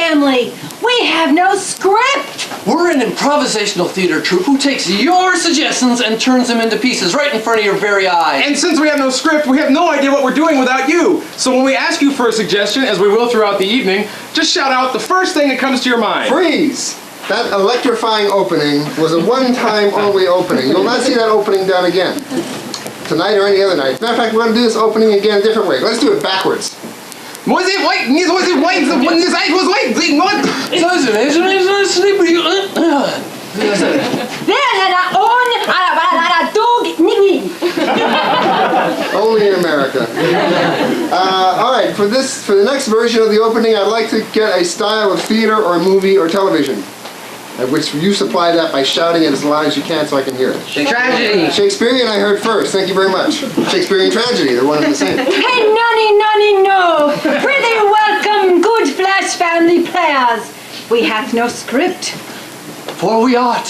family. We have no script. We're an improvisational theater troupe who takes your suggestions and turns them into pieces right in front of your very eyes. And since we have no script, we have no idea what we're doing without you. So when we ask you for a suggestion, as we will throughout the evening, just shout out the first thing that comes to your mind. Freeze! That electrifying opening was a one-time only opening. You'll not see that opening done again. Tonight or any other night. As a matter of fact, we're going to do this opening again a different way. Let's do it backwards. Was it white? Was it white? When his eyes was white. What? Only in America. All right, for the next version of the opening, I'd like to get a style of theater or movie or television, at which you supply that by shouting it as loud as you can so I can hear it. Tragedy. Shakespearean I heard first. Thank you very much. Shakespearean tragedy. They're one and the same. Hey, nonny, no. Pretty welcome, good Flash family players. We have no script. For we ought,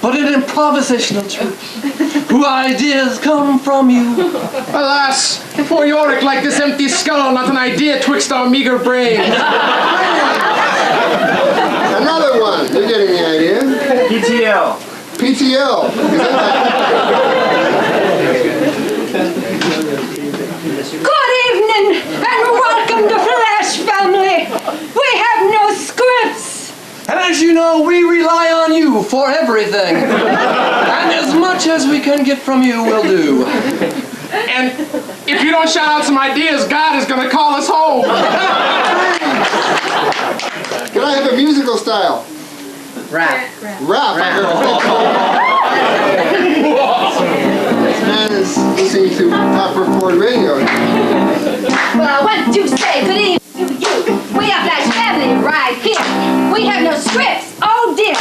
but an improvisational troupe, whose ideas come from you. Alas, for Yorick like this empty skull, not an idea twixt our meager brains. Another one. You're getting the idea. PTL. PTL. Good evening and welcome to Flash family. We have no scripts. And as you know, we rely on you for everything. And as much as we can get from you, we'll do. And if you don't shout out some ideas, God is going to call us home. Can I have a musical style? Rap. Rap. I heard. This man is listening to Top Report Radio. Well, what do you say? Good evening to you. We are Flash family right here. We have no scripts. Oh dear.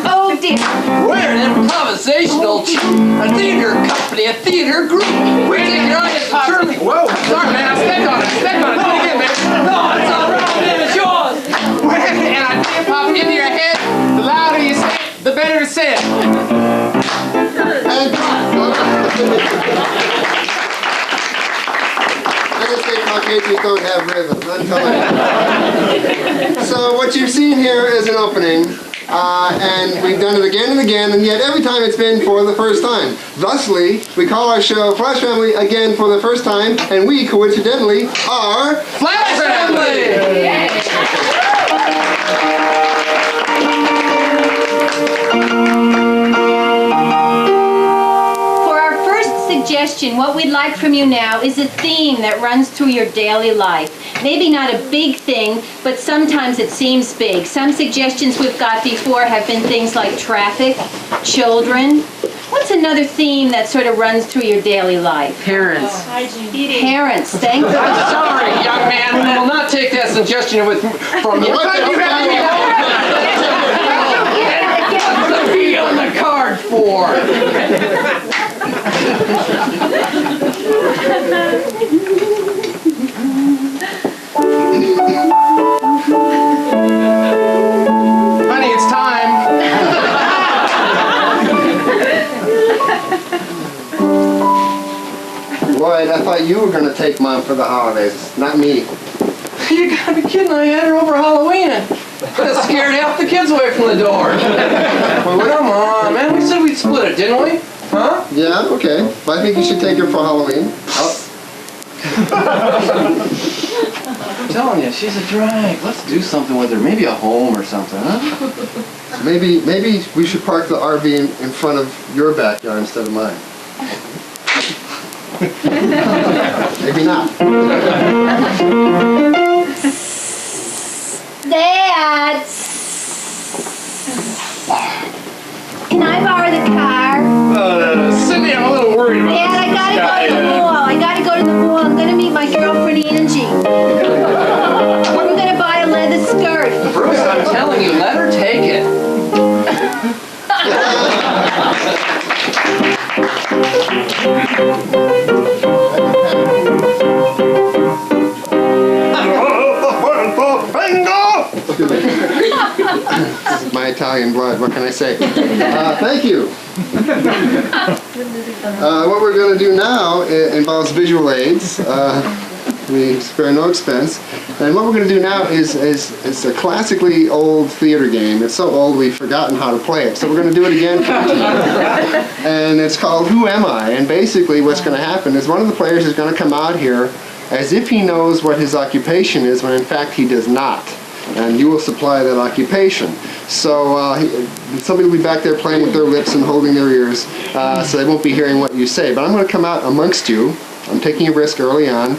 Oh dear. We're an improvisational troupe, a theater company, a theater group. We take your ideas and turn them. Whoa, sorry man, I stepped on it. Do it again, man. No, it's all right, man, it's yours. And I think pop into your head, the louder you say it, the better it's said. And I just say Caucasians don't have rhythm. I'm telling you. So what you've seen here is an opening, and we've done it again and again, and yet every time it's been for the first time. Thusly, we call our show Flash Family again for the first time, and we, coincidentally, are Flash Family! Suggestion. What we'd like from you now is a theme that runs through your daily life. Maybe not a big thing, but sometimes it seems big. Some suggestions we've got before have been things like traffic, children. What's another theme that sort of runs through your daily life? Parents. Parents, thank you. I'm sorry, young man, we will not take that suggestion from you. What the be on the card for? Honey, it's time. Lloyd, I thought you were going to take Mom for the holidays, not me. You gotta be kidding, I had her over Halloween. That scared half the kids away from the door. Well, come on, man, we said we'd split it, didn't we? Huh? Yeah, okay. But I think you should take her for Halloween. I'm telling you, she's a drag. Let's do something with her. Maybe a home or something, huh? Maybe we should park the RV in front of your backyard instead of mine. Maybe not. Dad! Can I borrow the car? Cindy, I'm a little worried about Dad, I gotta go to the mall. I gotta go to the mall. I'm gonna meet my girlfriend Angie. We're gonna buy a leather skirt. Bruce, I'm telling you, let her take it. This is my Italian blood. What can I say? Thank you. What we're going to do now involves visual aids. We spare no expense. And what we're going to do now is a classically old theater game. It's so old we've forgotten how to play it. So we're going to do it again. And it's called Who Am I? And basically what's going to happen is one of the players is going to come out here as if he knows what his occupation is, when in fact he does not. And you will supply that occupation. So somebody will be back there playing with their lips and holding their ears, so they won't be hearing what you say. But I'm going to come out amongst you. I'm taking a risk early on.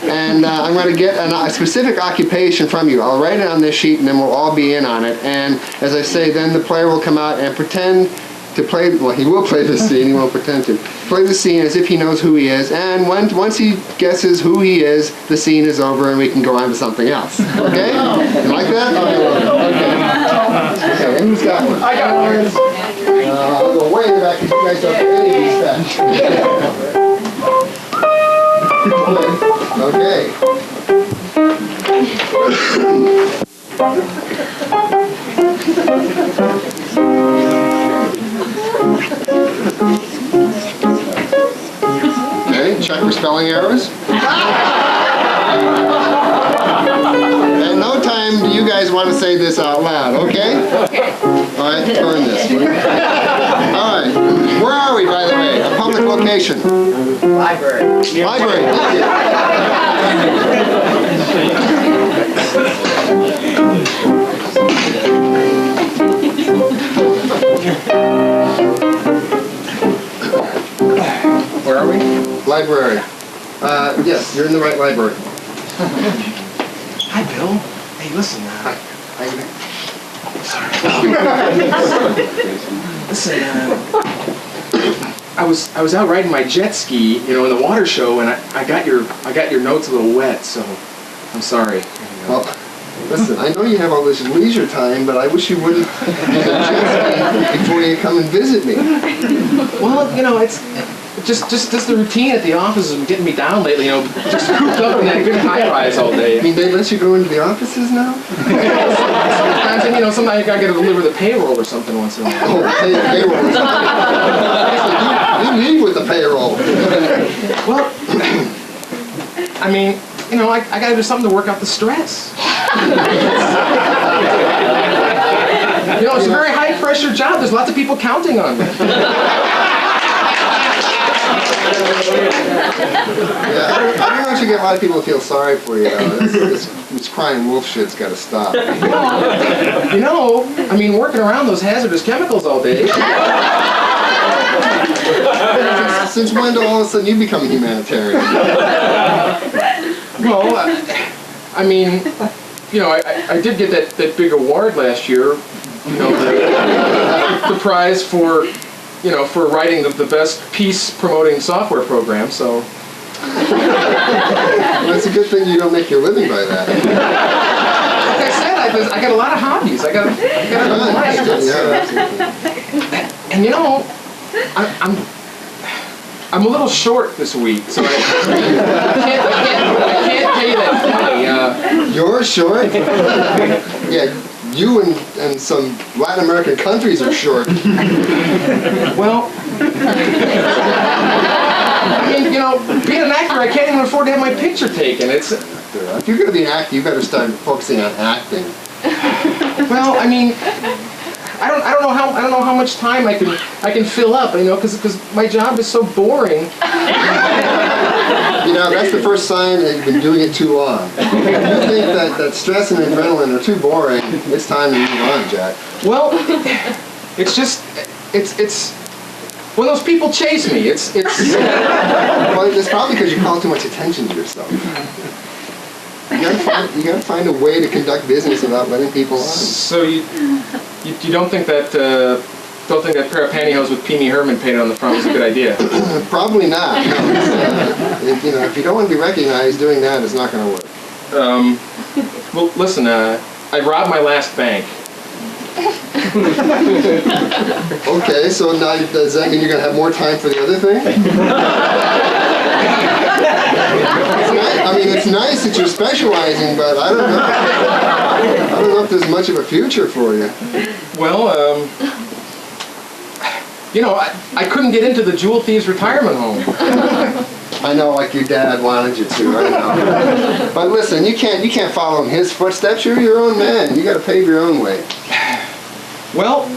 And I'm going to get a specific occupation from you. I'll write it on this sheet and then we'll all be in on it. And as I say, then the player will come out and pretend to play, well, he will play the scene, he won't pretend to. Play the scene as if he knows who he is, and once he guesses who he is, the scene is over and we can go on to something else. Okay? You like that? Okay, who's got one? I got one. I'll go way back if you guys don't have any of these okay, check for spelling errors. And no time do you guys want to say this out loud, okay? Alright, burn this. Alright, where are we, by the way? A public location. Library. Library, thank you. Where are we? Library. Yes, you're in the right library. Hi, Bill. Hey, listen. Listen, I was out riding my jet ski, you know, in the water show, and I got your notes a little wet, so I'm sorry. Well, listen, I know you have all this leisure time, but I wish you wouldn't use a jet ski before you come and visit me. Well, you know, it's just the routine at the office is getting me down lately, you know, just cooped up in that big high-rise all day. I mean, they let you go into the offices now? Sometimes, you know, sometimes I gotta deliver the payroll or something once in a while. Oh, payroll. You leave with the payroll. Well, I mean, you know, I gotta do something to work out the stress. You know, it's a very high-pressure job. There's lots of people counting on me. Yeah, I don't actually get a lot of people to feel sorry for you. This crying wolf shit's got to stop. You know, I mean, working around those hazardous chemicals all day. Since when do all of a sudden you become a humanitarian? Well, I mean, you know, I did get that big award last year. You know, the prize for, you know, for writing the best peace-promoting software program, so. Well, it's a good thing you don't make your living by that. Like I said, I got a lot of hobbies. I got a life. Yeah, And you know, I'm a little short this week, so I can't pay that money. You're short? Yeah, you and some Latin American countries are short. Well, I mean, you know, being an actor, I can't even afford to have my picture taken. It's. If you're going to be an actor, you better start focusing on acting. Well, I mean, I don't know how much time I can fill up, you know, because my job is so boring. You know, that's the first sign that you've been doing it too long. If you think that stress and adrenaline are too boring, it's time to move on, Jack. Well, it's just it's when those people chase me, it's. Well, it's probably because you call too much attention to yourself. You gotta find a way to conduct business without letting people on. So you don't think that pair of pantyhose with Pee Wee Herman painted on the front was a good idea? Probably not. No. You know, if you don't want to be recognized doing that, it's not going to work. Well, listen. I robbed my last bank. Okay, so now does that mean you're going to have more time for the other thing? I mean, it's nice that you're specializing, but I don't know if there's much of a future for you. Well, you know, I couldn't get into the Jewel Thieves retirement home. I know, like your dad wanted you to, I know. But listen, you can't follow in his footsteps. You're your own man. You got to pave your own way. Well,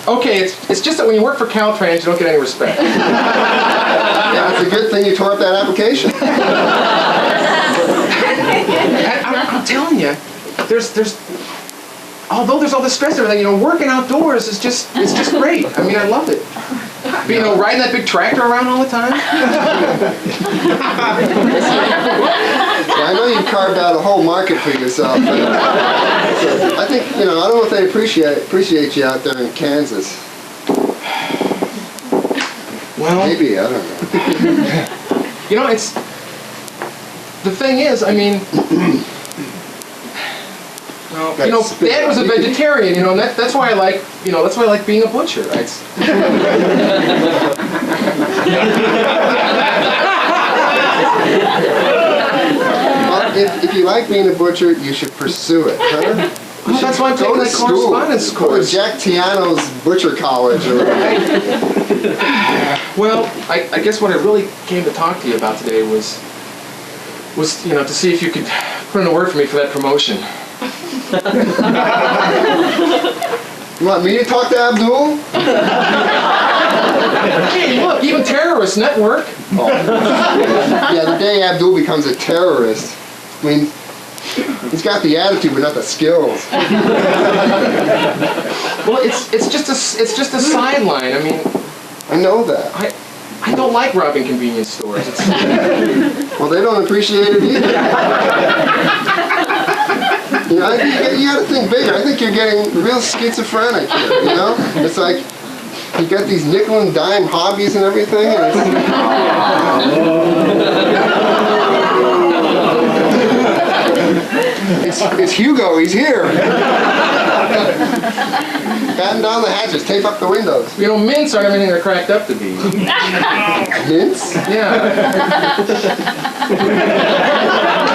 okay, it's just that when you work for Caltrans, you don't get any respect. Yeah, it's a good thing you tore up that application. I'm telling you, although there's all this stress and everything, you know, working outdoors is it's just great. I mean, I love it. But, you know, riding that big tractor around all the time. Yeah, I know you've carved out a whole market for yourself, but I think, you know, I don't know if they appreciate you out there in Kansas. Well, Maybe, I don't know. you know, the thing is, I mean, well, you know, Dad was a vegetarian, you know, and that's why I like, you know, that's why I like being a butcher. Right? Well, if you like being a butcher, you should pursue it, huh? Well, that's why I'm taking the correspondence Go to course. Jack Tiano's Butcher College. Well, I guess what I really came to talk to you about today was you know, to see if you could put in a word for me for that promotion. You want me to talk to Abdul? Hey, look, even terrorists network. Oh. Yeah, the day Abdul becomes a terrorist, I mean, he's got the attitude but not the skills. Well, it's just a sideline. I mean, I know that. I don't like robbing convenience stores. Well, they don't appreciate it either. You know, I think you got to think bigger. I think you're getting real schizophrenic here, you know? It's like you got these nickel and dime hobbies and everything. And it's Hugo, he's here. Batten down the hatches, tape up the windows. You know, mints aren't everything they're cracked up to be. Mince? Yeah.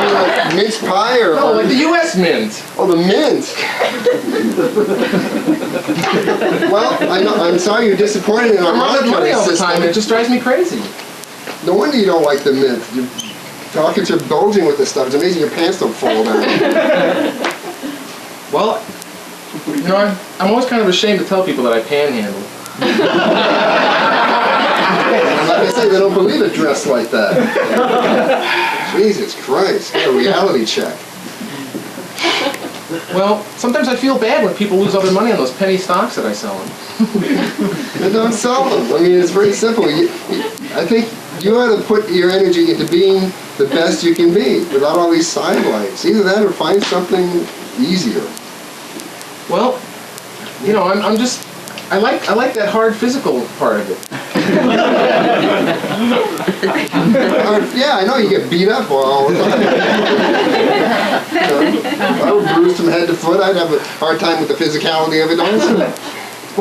Like mince pie or? No, like the U.S. mint. Oh, the mint. Well, I'm sorry you're disappointed in our I'm running money monetary all the system. time. It just drives me crazy. No wonder you don't like the mint. Your pockets are bulging with this stuff. It's amazing your pants don't fall down. Well, you know, I'm always kind of ashamed to tell people that I panhandle. Like I say, they don't believe it dressed like that. Jesus Christ, get a reality check. Well, sometimes I feel bad when people lose all their money on those penny stocks that I sell them. Then don't sell them. I mean, it's very simple. I think you ought to put your energy into being the best you can be without all these sidelights. Either that or find something easier. Well, you know, I like that hard physical part of it. Yeah, I know you get beat up all the time. You know, I would bruise from head to foot. I'd have a hard time with the physicality of it also.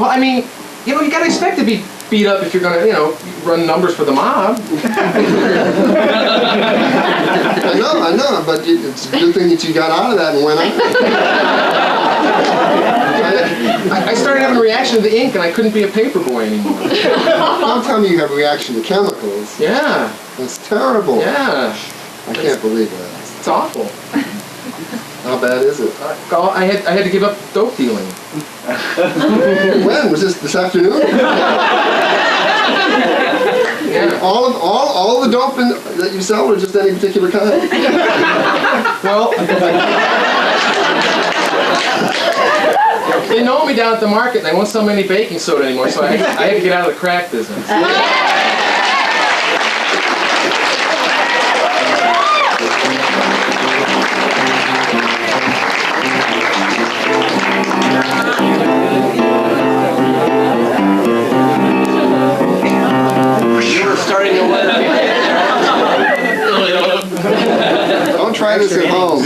Well, I mean, you know, you gotta expect to be beat up if you're gonna, you know, run numbers for the mob. I know, but it's a good thing that you got out of that and went on. I started having a reaction to the ink and I couldn't be a paper boy anymore. Don't tell me you have a reaction to chemicals. Yeah. That's terrible. Yeah. I can't believe that. It's awful. How bad is it? I had to give up dope dealing. When? Was this afternoon? Yeah. All the dope that you sell, or just any particular kind? Well, they know me down at the market. They won't sell me any baking soda anymore, so I had to get out of the crack business. You were starting to let up. Don't try this at home.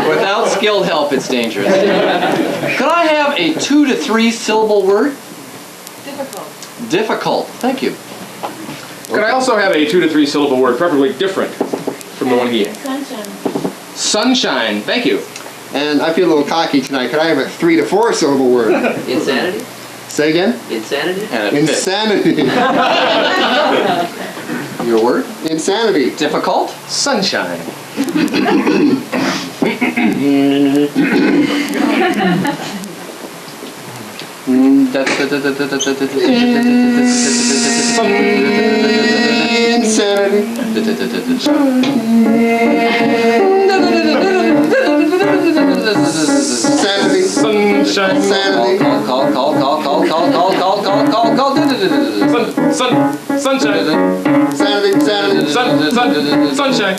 Without skilled help, it's dangerous. Could I have a 2 to 3 syllable word? Difficult. Difficult. Thank you. Could I also have a 2 to 3 syllable word, preferably different from the one he had? Sunshine. Sunshine. Thank you. And I feel a little cocky tonight. Could I have a 3 to 4 syllable word? Insanity? Say again? Insanity? And it fits. Insanity. Your word? Insanity. Difficult? Sunshine. Insanity. Sunshine. Insanity. Sunshine. Insanity. Insanity. Sunshine. Sunshine.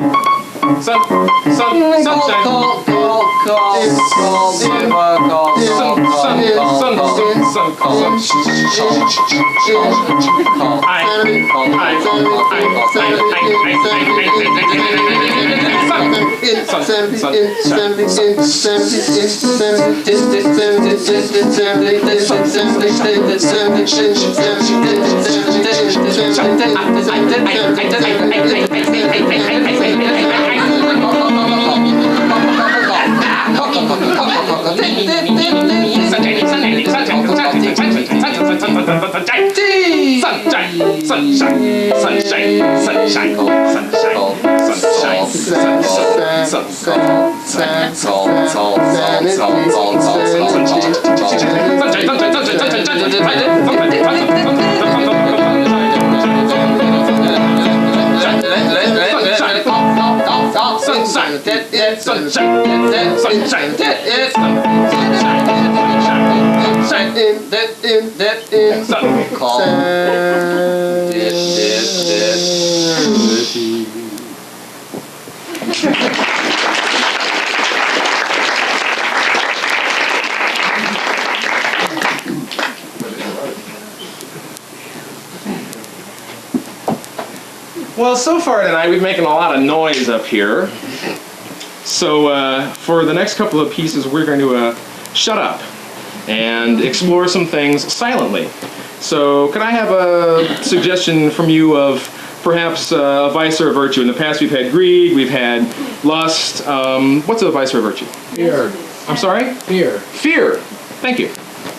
Well, so far tonight we've been making a lot of noise up here. So for the next couple of pieces we're going to shut up and explore some things silently. So could I have a suggestion from you of perhaps a vice or a virtue? In the past we've had greed, we've had lust. What's a vice or a virtue? Fear. I'm sorry? Fear. Fear. Thank you.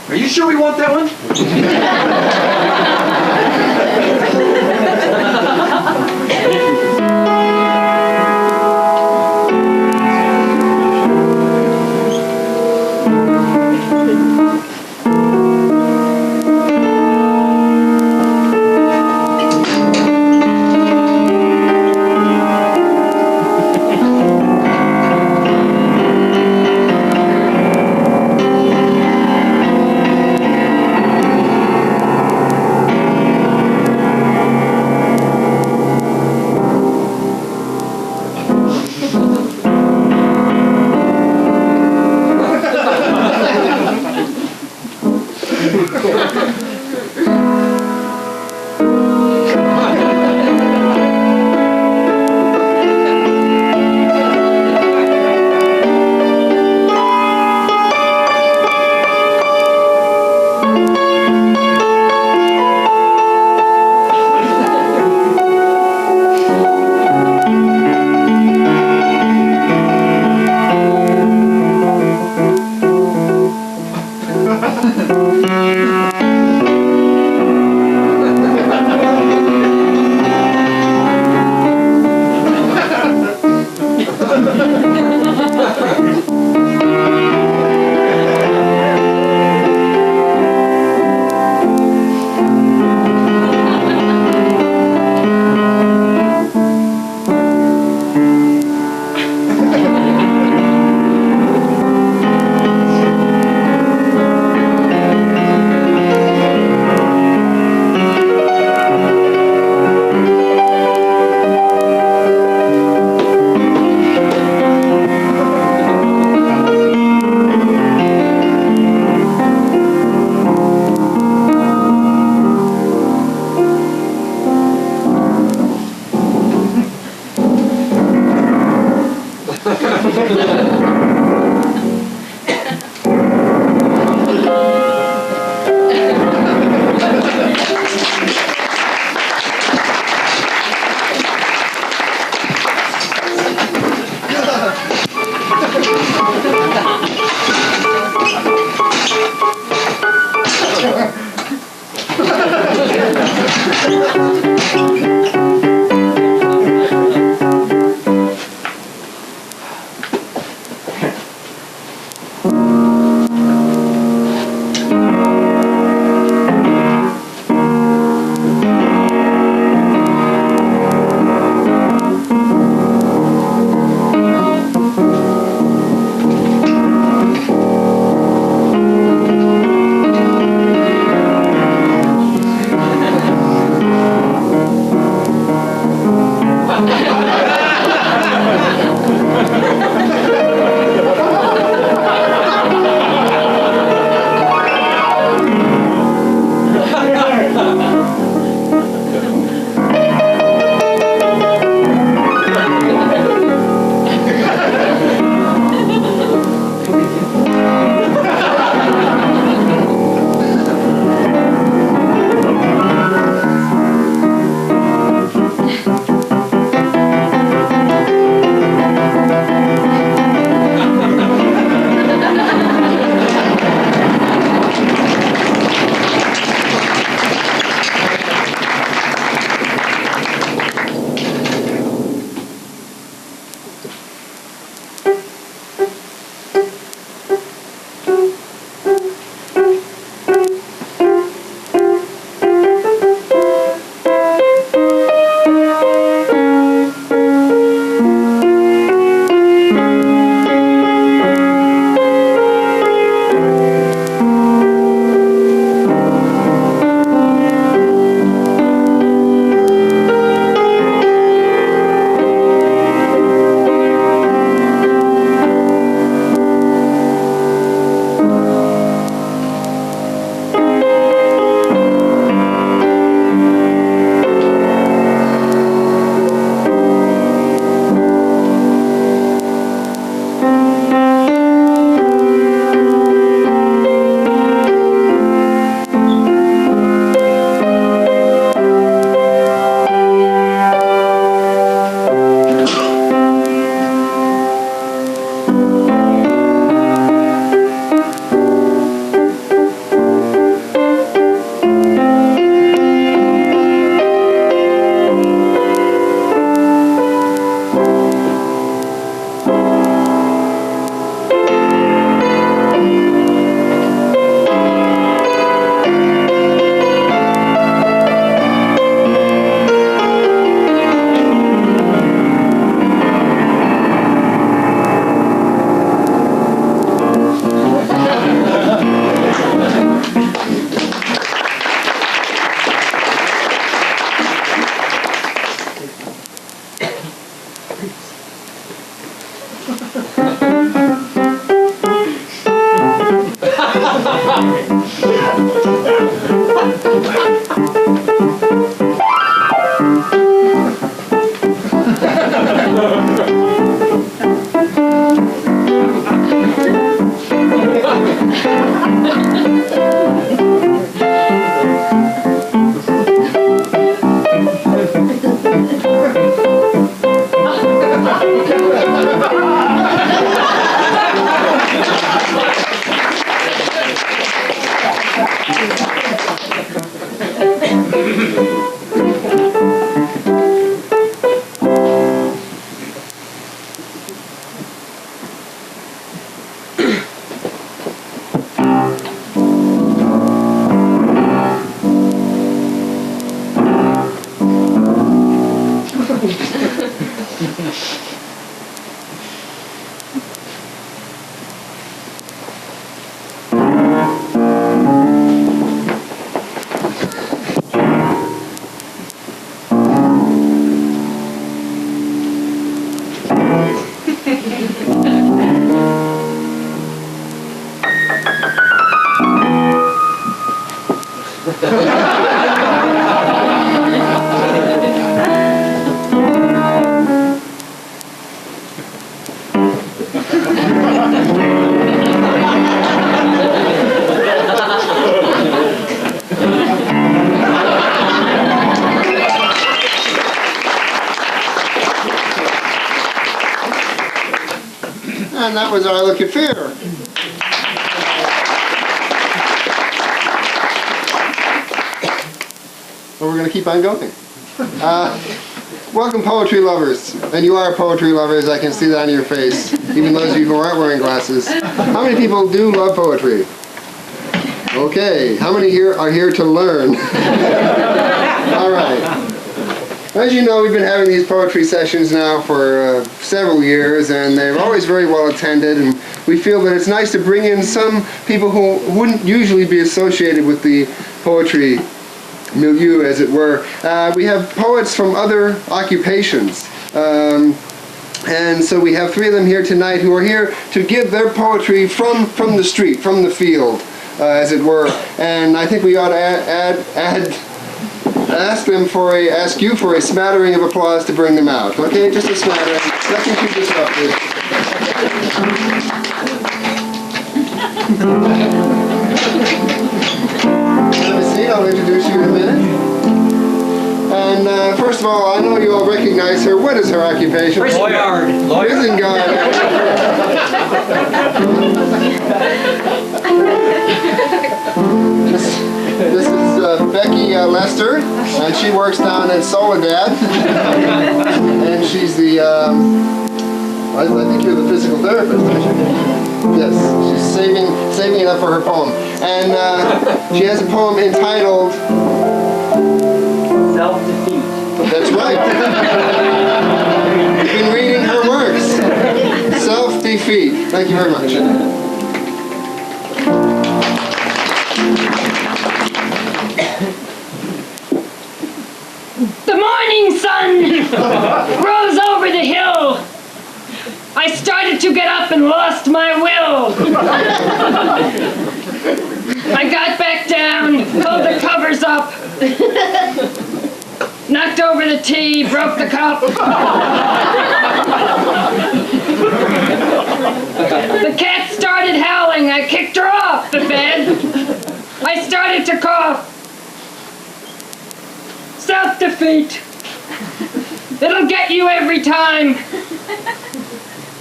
Are you sure we want that one? And that was our look at fear. Well, we're going to keep on going. Welcome, poetry lovers. And you are poetry lovers, I can see that on your face. Even those of you who aren't wearing glasses. How many people do love poetry? Okay, how many here are here to learn? All right. As you know, we've been having these poetry sessions now for several years, and they're always very well attended, and we feel that it's nice to bring in some people who wouldn't usually be associated with the poetry milieu, as it were. We have poets from other occupations. And so we have 3 of them here tonight who are here to give their poetry from the street, from the field, as it were. And I think we ought to ask you for a smattering of applause to bring them out. Okay, just a smattering. Nothing too disruptive. Have a seat. I'll introduce you in a minute. And first of all, I know you all recognize her. What is her occupation? Prison guard. Prison guard. This is Becky Lester, and she works down in Soledad. And she's the, I think you're the physical therapist, aren't you? Yes, she's saving it up for her poem. And she has a poem entitled Self-defeat. That's right. You've been reading her works. Self-defeat. Thank you very much. The morning sun rose over the hill. I started to get up and lost my will. I got back down, pulled the covers up, knocked over the tea, broke the cup. The cat started howling. I kicked her off the bed. I started to cough. Self-defeat. It'll get you every time.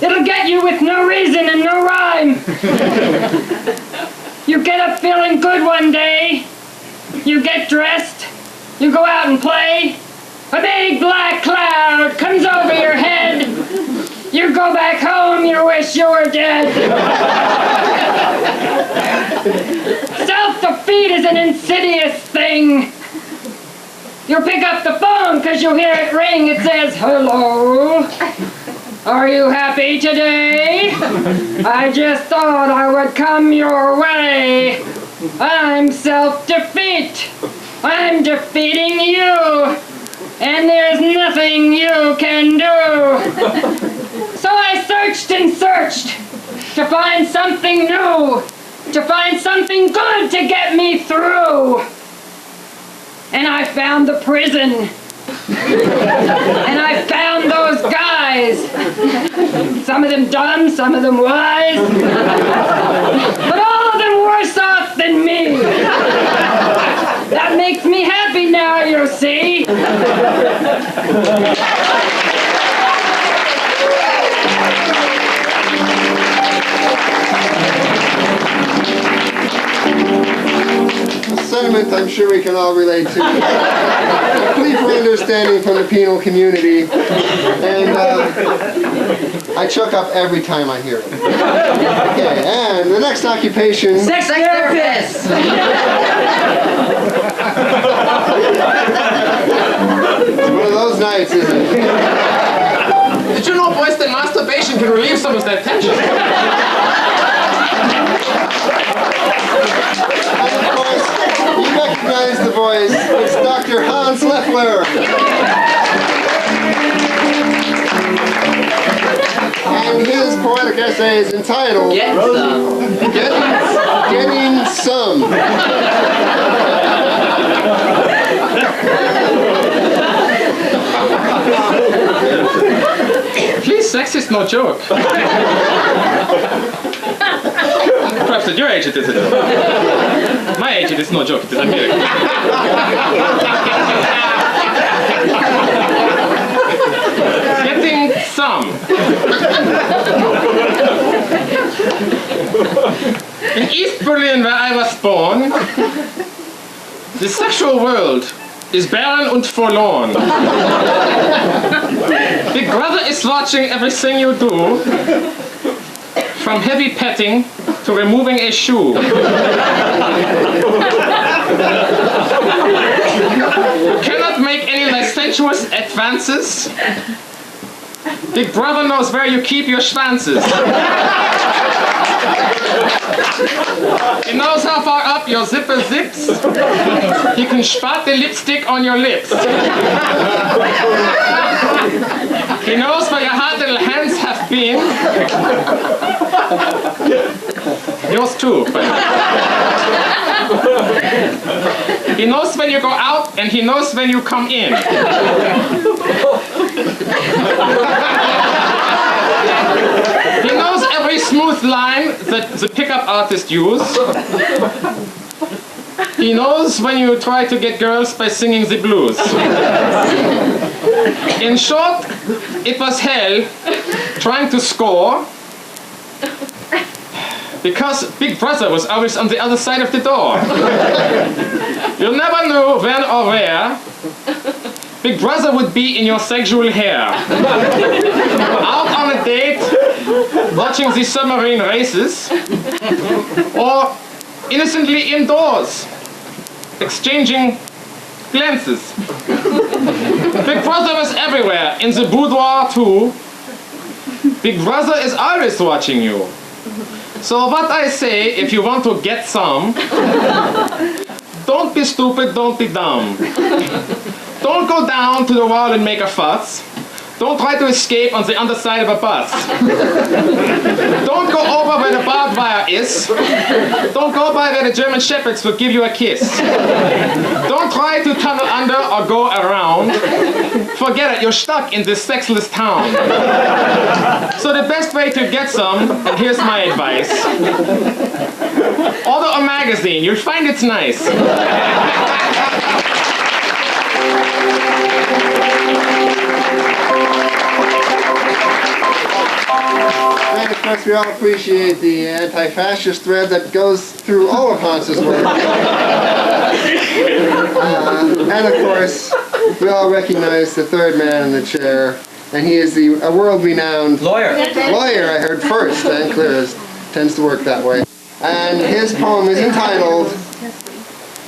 It'll get you with no reason and no rhyme. You get up feeling good one day. You get dressed. You go out and play. A big black cloud comes over your head. You go back home, you wish you were dead. Self-defeat is an insidious thing. You pick up the phone because you hear it ring. It says, "Hello. Are you happy today? I just thought I would come your way. I'm self-defeat. I'm defeating you. And there's nothing you can do." So I searched and searched to find something new, to find something good to get me through. And I found the prison. And I found those guys. Some of them dumb, some of them wise. But all of them worse off than me. That makes me happy now, you see. Sentiment I'm sure we can all relate to. Plea for understanding from the penal community. And I choke up every time I hear it. Okay, and the next occupation... Sex therapist! It's one of those nights, isn't it? Did you know, boys, that masturbation can relieve some of that tension? And of course, you recognize the voice. It's Dr. Hans Leffler. And his poetic essay is entitled Getting Some. Please, sex is no joke. Perhaps at your age it isn't. My age it is no joke, it is a miracle. Getting some. In East Berlin, where I was born, the sexual world is barren and forlorn. Big Brother is watching everything you do, from heavy petting to removing a shoe. You cannot make any licentious advances. Big Brother knows where you keep your schwanzes. He knows how far up your zipper zips. He can spot the lipstick on your lips. He knows where your hot little hands have been. Yours too. He knows when you go out and he knows when you come in. He knows every smooth line that the pickup artist uses. He knows when you try to get girls by singing the blues. In short, it was hell trying to score because Big Brother was always on the other side of the door. You never knew when or where Big Brother would be in your sexual hair. Out on a date, watching the submarine races, or innocently indoors, exchanging glances. Big Brother was everywhere, in the boudoir too. Big Brother is always watching you. So what I say, if you want to get some, don't be stupid, don't be dumb. Don't go down to the wall and make a fuss. Don't try to escape on the underside of a bus. Don't go over where the barbed wire is. Don't go by where the German shepherds will give you a kiss. Don't try to tunnel under or go around. Forget it, you're stuck in this sexless town. So the best way to get some, and here's my advice. Order a magazine, you'll find it's nice. And of course, we all appreciate the anti-fascist thread that goes through all of Hans's work. And of course, we all recognize the third man in the chair, and he is a world-renowned lawyer. I heard first, and clear tends to work that way. And his poem is entitled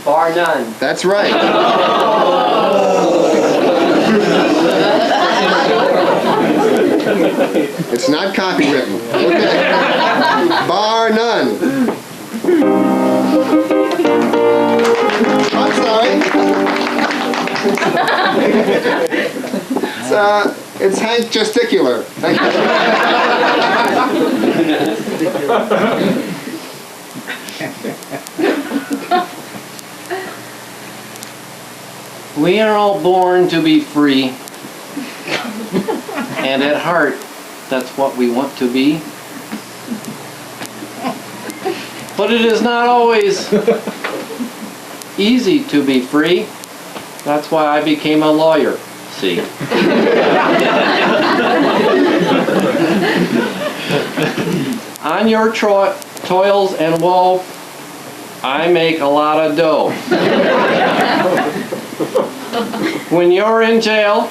Bar none. That's right. It's not copywritten. Okay. Bar none. I'm sorry. It's Hank Gesticular. Thank you. We are all born to be free. And at heart, that's what we want to be. But it is not always easy to be free. That's why I became a lawyer, see. On your toils and woe, I make a lot of dough. When you're in jail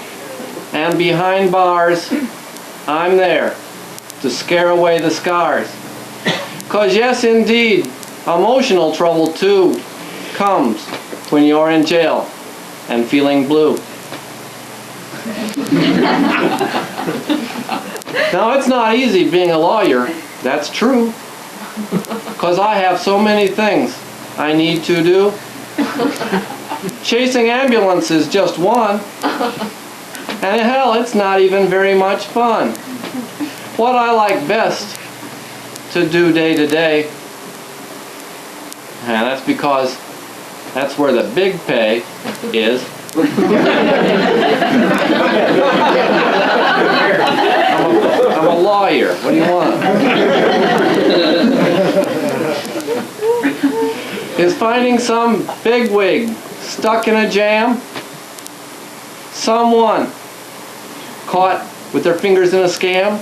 and behind bars, I'm there to scare away the scars. 'Cause yes, indeed, emotional trouble too comes when you're in jail and feeling blue. Now, it's not easy being a lawyer, that's true. 'Cause I have so many things I need to do. Chasing ambulance is just one. And hell, it's not even very much fun. What I like best to do day to day, and that's because that's where the big pay is. I'm a lawyer. What do you want? Is finding some bigwig stuck in a jam. Someone caught with their fingers in a scam.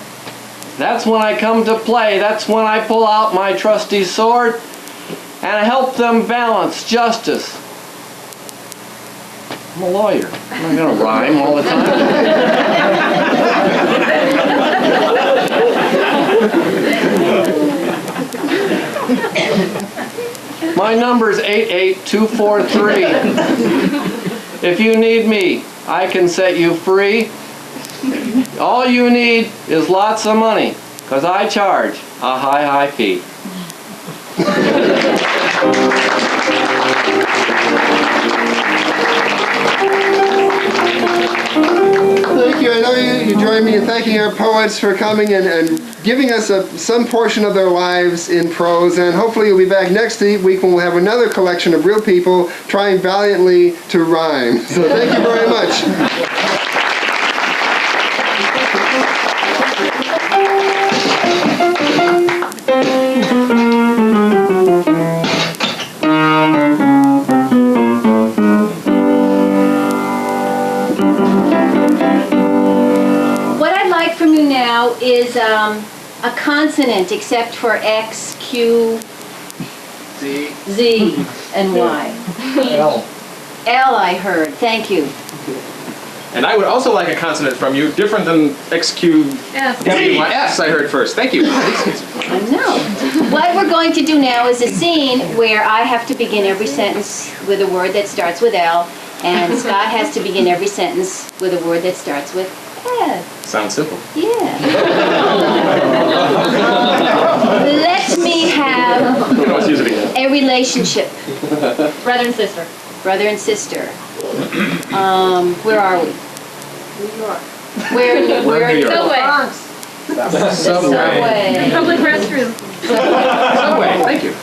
That's when I come to play. That's when I pull out my trusty sword and help them balance justice. I'm a lawyer. I'm not going to rhyme all the time. My number's 88243. If you need me, I can set you free. All you need is lots of money, 'cause I charge a high fee. Thank you. I know you join me in thanking our poets for coming and giving us some portion of their lives in prose. And hopefully you'll be back next week when we'll have another collection of real people trying valiantly to rhyme. So thank you very much. Is a consonant except for X, Q, Z, and Y. L. L I heard. Thank you. And I would also like a consonant from you, different than X, Q, W, Y, S I heard first. Thank you. I know. What we're going to do now is a scene where I have to begin every sentence with a word that starts with L, and Scott has to begin every sentence with a word that starts with F. Sounds simple. Yeah. Let me have Let's use it again. a relationship. Brother and sister. Brother and sister. Where are we? New York. Where New York. Subway. Subway. Public restroom. Subway. Thank you.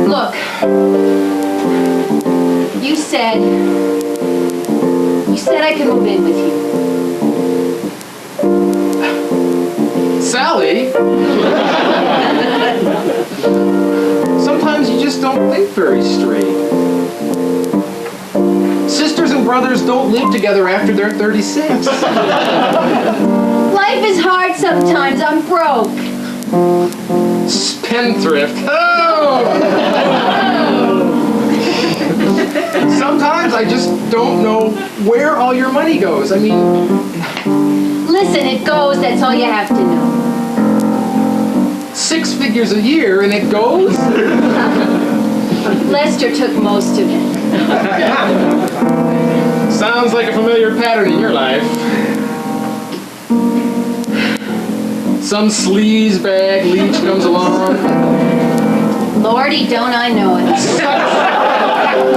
Look, you said I could move in with you. Sally? Sometimes you just don't think very straight. Sisters and brothers don't live together after they're 36. Life is hard sometimes. I'm broke. Spendthrift. Oh! Sometimes I just don't know where all your money goes. I mean... Listen, it goes. That's all you have to know. 6 figures a year and it goes? Lester took most of it. Sounds like a familiar pattern in your life. Some sleazebag leech comes along. Lordy, don't I know it.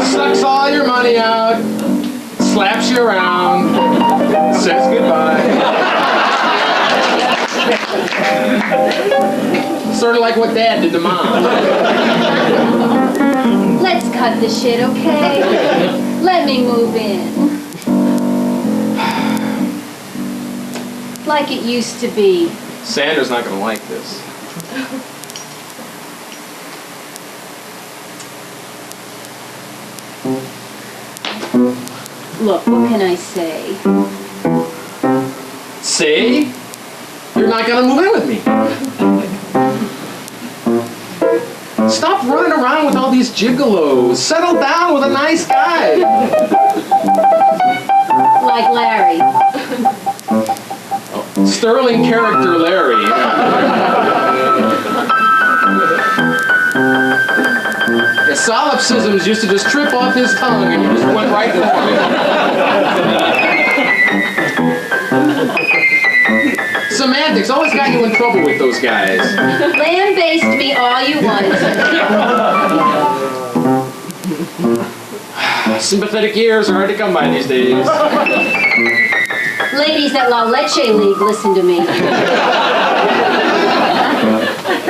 Sucks all your money out. Slaps you around. Says goodbye. Sort of like what Dad did to Mom. Let's cut the shit, okay? Let me move in. Like it used to be. Sandra's not going to like this. Look, what can I say? Say? You're not going to move in with me. Stop running around with all these gigolos. Settle down with a nice guy. Like Larry. Sterling character Larry. Yeah, solipsisms used to just trip off his tongue and he just went right for it. Semantics always got you in trouble with those guys. Lambaste me all you want. Sympathetic ears are hard to come by these days. Ladies at La Leche League, listen to me.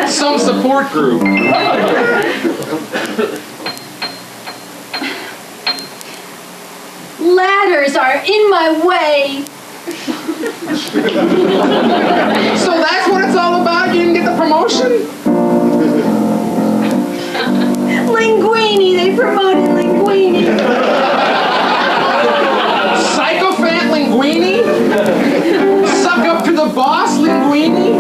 Some support group. Ladders are in my way. So that's what it's all about? You didn't get the promotion? Linguini, they promoted Linguini. Sycophant Linguini? Suck up to the boss Linguini?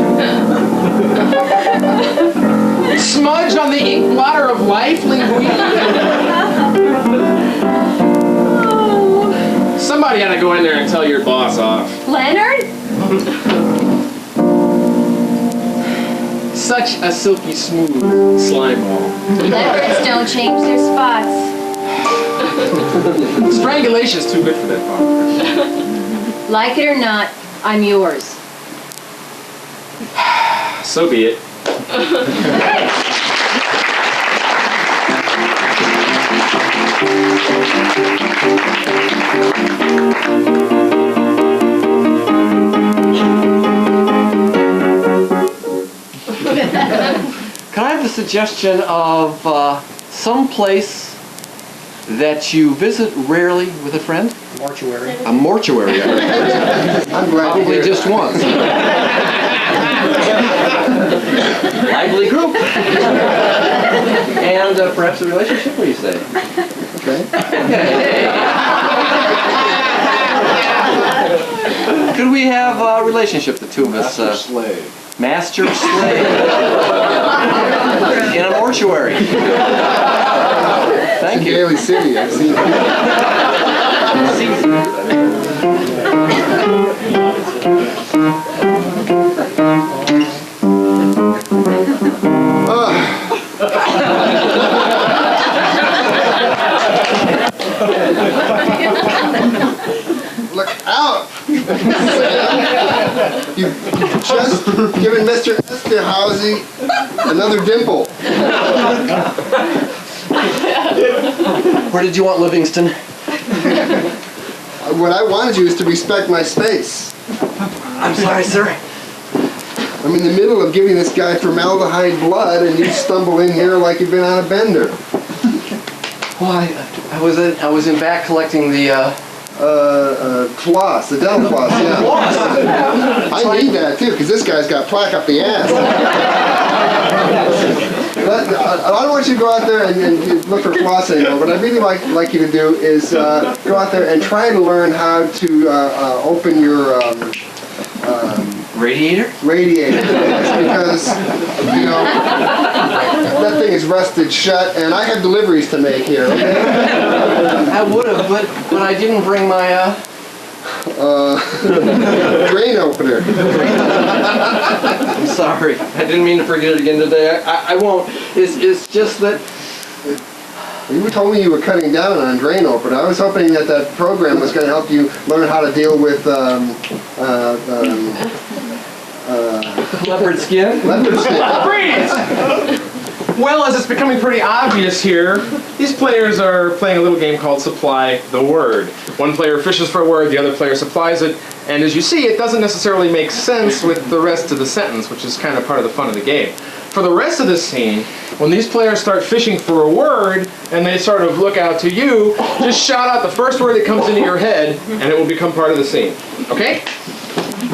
Smudge on the ink blotter of life Linguini? Somebody had to go in there and tell your boss off. Leonard? such a silky smooth slime ball. Leopards don't change their spots. Strangulation is too good for that ball. Like it or not, I'm yours. So be it. Can I have the suggestion of some place that you visit rarely with a friend? Mortuary. A mortuary. I'm glad to Probably hear just that. once. Lively group. And perhaps a relationship, what do you say? Okay. Could we have a relationship, the two of us? Slave. Master slave. In a mortuary. Thank you. Daly City, I've seen it. Look out! You've just given Mr. Esterhazy another dimple. Where did you want Livingston? What I wanted you is to respect my space. I'm sorry, sir. I'm in the middle of giving this guy formaldehyde blood, and you stumble in here like you've been on a bender. Well, I was in back collecting the Floss, the dental floss, yeah. I need that too, because this guy's got plaque up the ass. I don't want you to go out there and look for floss anymore. What I'd really like you to do is go out there and try to learn how to open your radiator. Radiator, because you know that thing is rusted shut, and I have deliveries to make here. Okay? I would have, but I didn't bring my drain opener. I'm sorry. I didn't mean to forget it again today. I won't. It's just that. You told me you were cutting down on drain opener. I was hoping that program was going to help you learn how to deal with leopard skin. leopard skin. Well, as it's becoming pretty obvious here, these players are playing a little game called Supply the Word. One player fishes for a word, the other player supplies it, and as you see, it doesn't necessarily make sense with the rest of the sentence, which is kind of part of the fun of the game. For the rest of the scene, when these players start fishing for a word, and they sort of look out to you, just shout out the first word that comes into your head, and it will become part of the scene. Okay?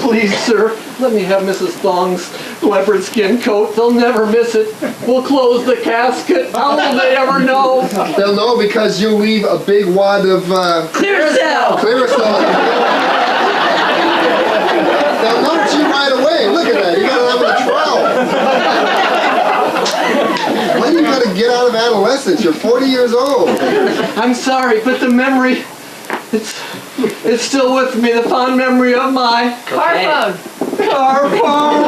Please, sir, let me have Mrs. Thong's leopard skin coat. They'll never miss it. We'll close the casket. How will they ever know? They'll know because you leave a big wad of Clearasil! Clearasil. They'll notice you right away. Look at that. You got to have a 12. When you got to get out of adolescence? You're 40 years old. I'm sorry, but the memory, it's still with me. The fond memory of my Car phone. car phone.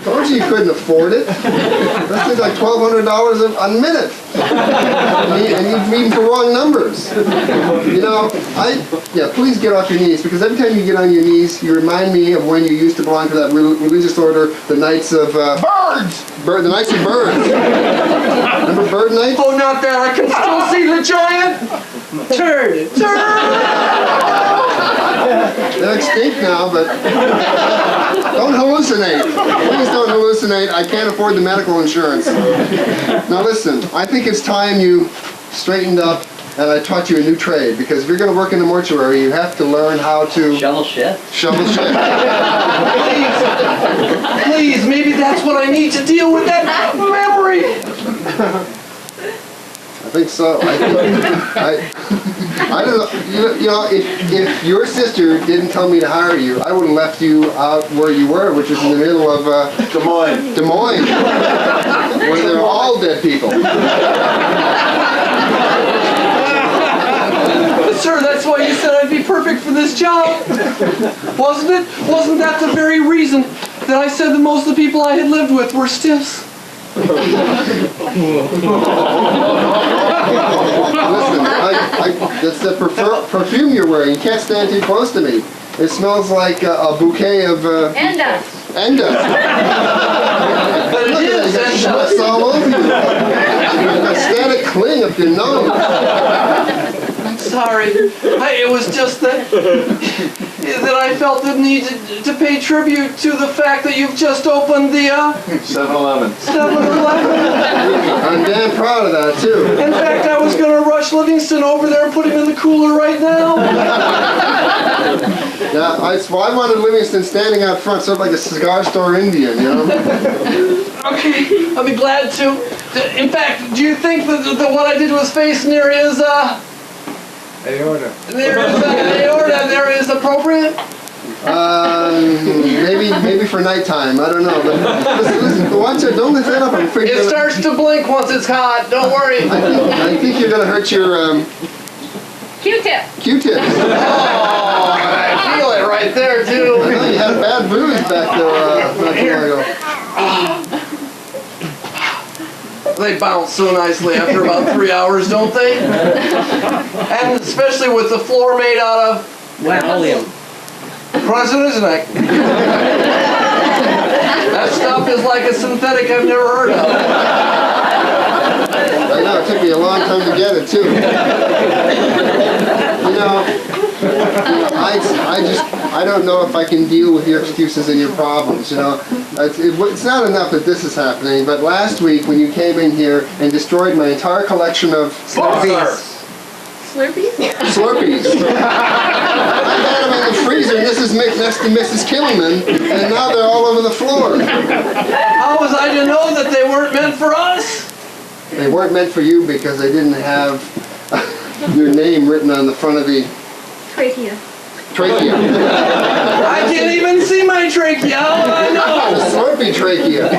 Told you you couldn't afford it. That seems like $1,200 a minute. And you've eaten the wrong numbers. You know, please get off your knees, because every time you get on your knees, you remind me of when you used to belong to that religious order, the Knights of... Birds! The Knights of Birds. Remember Bird Knights? Oh, not that. I can still see the giant turd. They're extinct now, but don't hallucinate. Please don't hallucinate. I can't afford the medical insurance. Now listen, I think it's time you straightened up and I taught you a new trade, because if you're going to work in the mortuary, you have to learn how to... Shovel shit? Shovel shit. Please, maybe that's what I need to deal with that memory. I think so. I don't know. You know, if your sister didn't tell me to hire you, I would have left you out where you were, which was in the middle of Des Moines. Des Moines, where they're all dead people. Sir, that's why you said I'd be perfect for this job. Wasn't it? Wasn't that the very reason that I said that most of the people I had lived with were stiffs. Listen, that's the perfume you're wearing. You can't stand too close to me. It smells like a bouquet of... Enda. Enda. But it is Schmutz all over you. A static cling up your nose. Sorry. It was just that I felt the need to pay tribute to the fact that you've just opened the 7-Eleven. 7-Eleven. I'm damn proud of that, too. In fact, I was going to rush Livingston over there and put him in the cooler right now. Yeah, I wanted Livingston standing out front, sort of like a cigar store Indian, you know? Okay, I'll be glad to. In fact, do you think that what I did was face near his, Aorta. near his aorta there is appropriate? Maybe for nighttime, I don't know. But listen, watch it, don't lift that up. I'm afraid It starts to blink once it's hot, don't worry. I think you're going to hurt your Q-tip. Q-tips. Oh, I feel it right there, too. I know you had a bad bruise back there not too long ago. They bounce so nicely after about 3 hours, don't they? And especially with the floor made out of Linoleum. President's neck. That stuff is like a synthetic I've never heard of. I know, it took me a long time to get it, too. You know, I don't know if I can deal with your excuses and your problems, you know. It's not enough that this is happening, but last week when you came in here and destroyed my entire collection of Slurpees. Slurpees. I had them in the freezer next to Mrs. Kilman, and now they're all over the floor. How was I to know that they weren't meant for us? They weren't meant for you because they didn't have your name written on the front of the Trachea. trachea. I can't even see my trachea. How do I know? The Slurpee trachea.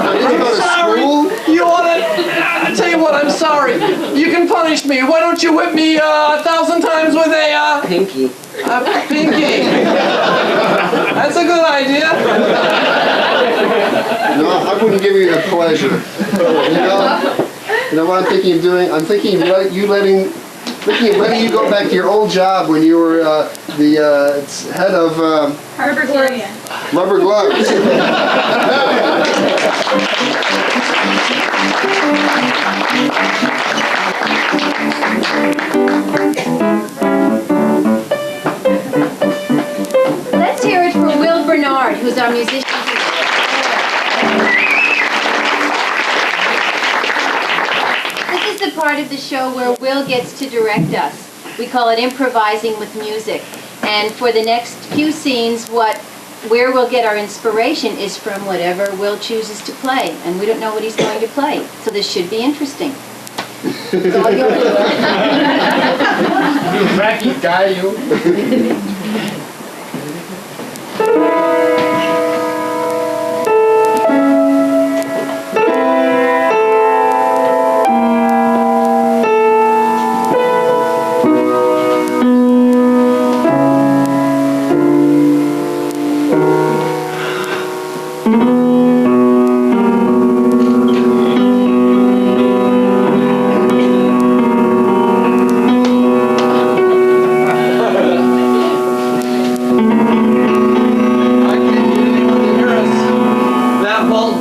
Did you go to school? You want to? I tell you what, I'm sorry. You can punish me. Why don't you whip me 1,000 times with a Pinky. pinky? That's a good idea. No, I wouldn't give you the pleasure. You know what I'm thinking of doing? I'm thinking of letting you go back to your old job when you were the head of Harbor Gloria. Rubber Gloves. Let's hear it for Will Bernard, who's our musician. This is the part of the show where Will gets to direct us. We call it improvising with music. And for the next few scenes, where we'll get our inspiration is from whatever Will chooses to play. And we don't know what he's going to play. So this should be interesting. It's all yours. You wacky guy, you.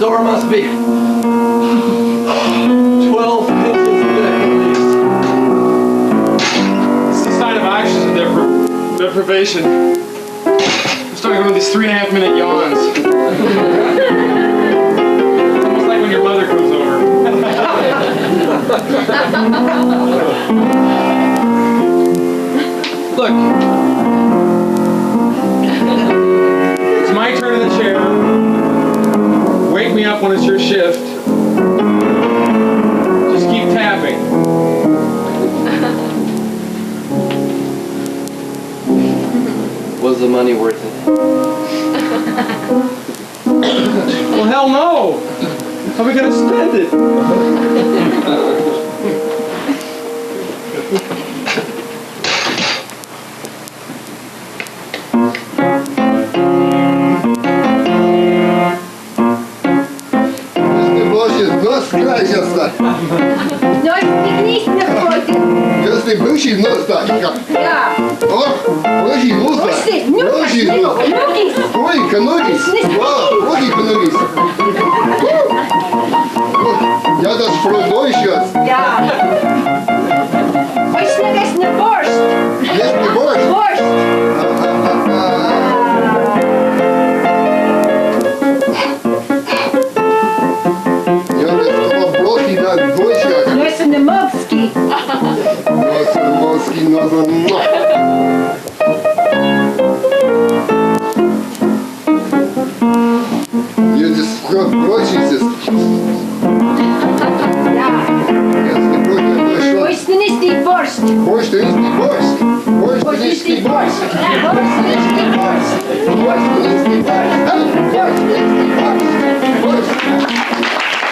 Door must be 12 inches thick at least. It's a sign of oxygen deprivation. I'm starting to go with these 3.5-minute yawns. Almost like when your mother comes over. Look. It's my turn in the chair. Wake me up when it's your shift. Just keep tapping. Was the money worth it? Well, hell no! How are we gonna spend it? Kraj się stać. No, nicht na wchodzie. Just the bushes not stać. Ja. O, bushes not stać. Bushes, no, Bushes no, not stać. nogis. Oj, kanogis. Wow, oj, kanogis. Ja das Frau jetzt. Ja. Weź na wiesz na borscht. Jest nie borscht. Borscht. Ja, das chyba bloki na dwójsiach. No jest na mopski. No, Sylwowski, no to no. Jedziesz w broci jest. Ja. Jest nie broci, to jest szło. Weź na nicht die borscht. Borscht, to jest nie borscht. Borscht, to Weź jest nicht nie die borscht. borscht. Borscht nicht die borscht. Borscht, to jest nie borscht. Borscht, to jest nie borscht. Borscht.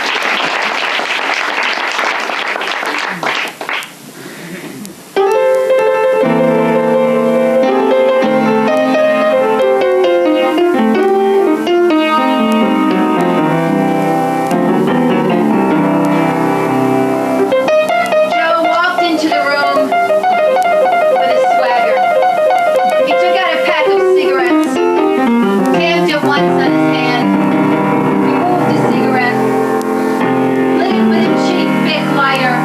Joe walked into the room with a swagger. He took out a pack of cigarettes, tamped it once on his hand, removed the cigarette, lit it with a cheap Bic lighter,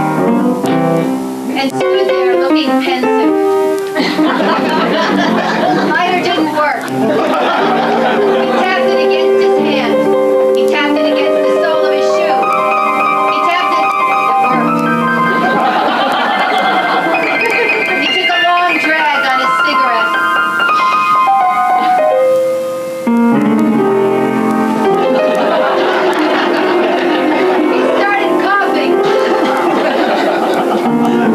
and stood there looking pensive. The lighter didn't work. He tapped it against his hand. He tapped it against the sole of his shoe. He tapped it. It worked. He took a long drag on his cigarette. He started coughing.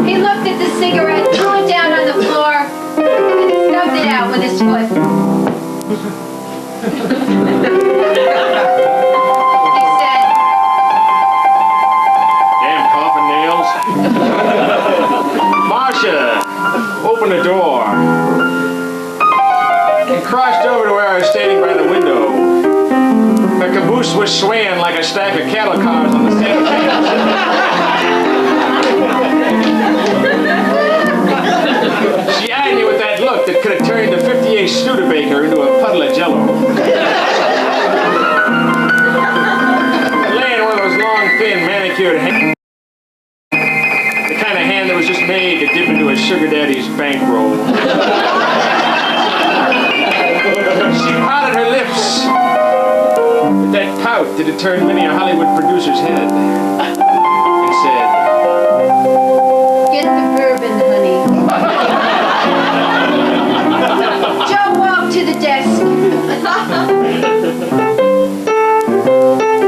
He looked at the cigarette, threw it down on the floor, and stubbed it out with his foot. He said, Damn coffin nails. Marcia, open the door. He crossed over to where I was standing by the window. The caboose was swaying like a stack of cattle cars on the sand She eyed me with that look that could have turned a 58 Studebaker into a puddle of jello. Laying one of those long, thin, manicured hands. The kind of hand that was just made to dip into a sugar daddy's bankroll. She pouted her lips with that pout that had turned many a Hollywood producer's head, and said, "Get the bourbon, honey." Joe walked to the desk.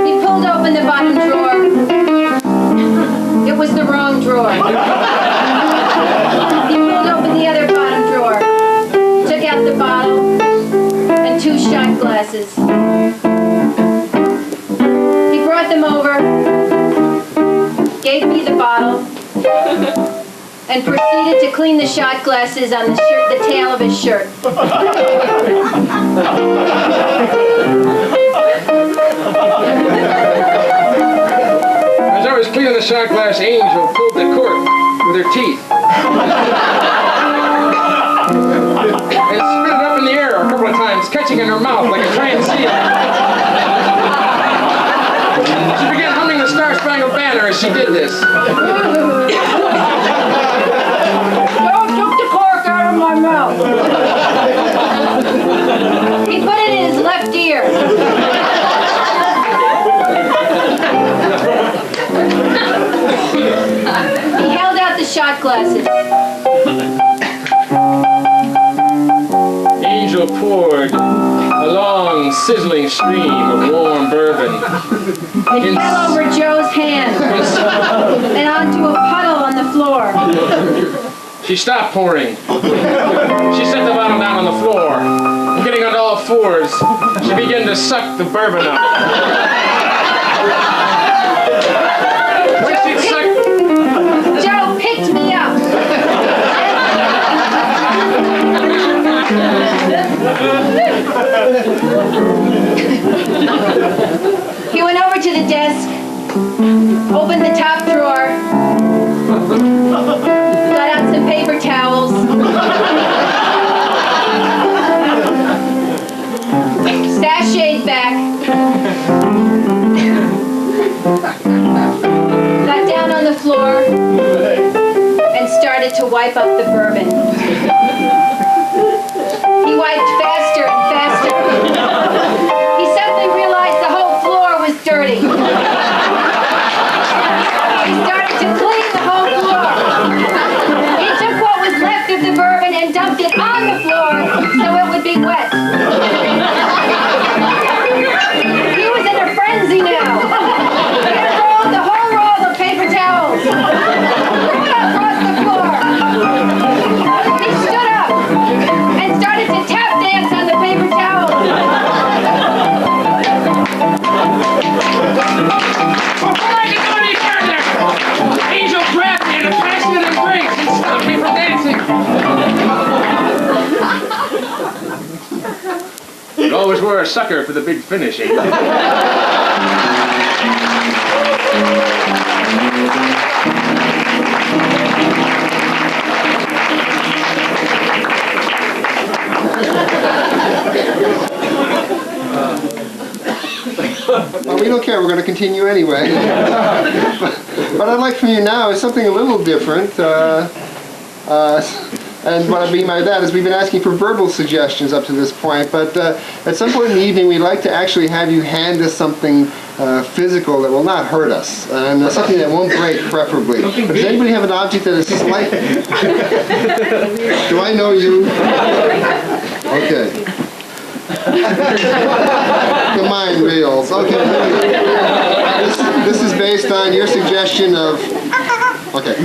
He pulled open the bottom drawer. It was the wrong drawer. He pulled open the other bottom drawer, took out the bottle and 2 shot glasses. He brought them over, gave me the bottle, and proceeded to clean the shot glasses on the tail of his shirt. As I was cleaning the shot glass, Angel pulled the cork with her teeth. And spit it up in the air a couple of times, catching in her mouth like a giant seal. She began humming the Star Spangled Banner as she did this. Joe took the cork out of my mouth. He put it in his left ear. He held out the shot glasses. Angel poured a long, sizzling stream of warm bourbon. It fell over Joe's hand and onto a puddle on the floor. She stopped pouring. She set the bottle down on the floor. And getting on all fours, she began to suck the bourbon up. When she'd sucked, Joe picked me up. He went over to the desk, Opened the top drawer. Got out some paper towels. Sashayed back. Got down on the floor and started to wipe up the bourbon. He wiped faster and faster. He suddenly realized the whole floor was dirty. He started to clean the whole floor. He took what was left of the bourbon and dumped it on the floor so it would be wet. He was in a frenzy now. He rolled the whole roll of paper towels across the floor. He stood up and started to tap dance on the paper towels. Before I can go any further, Angel grabbed me in a passionate embrace and stopped me from dancing. You always were a sucker for the big finish, Angel. Well, we don't care. We're going to continue anyway. What I'd like from you now is something a little different. And what I mean by that is we've been asking for verbal suggestions up to this point, but at some point in the evening we'd like to actually have you hand us something physical that will not hurt us, and something that won't break, preferably. But does anybody have an object that is slight? Do I know you? Okay. The mind reels. Okay. This is based on your suggestion of... Okay.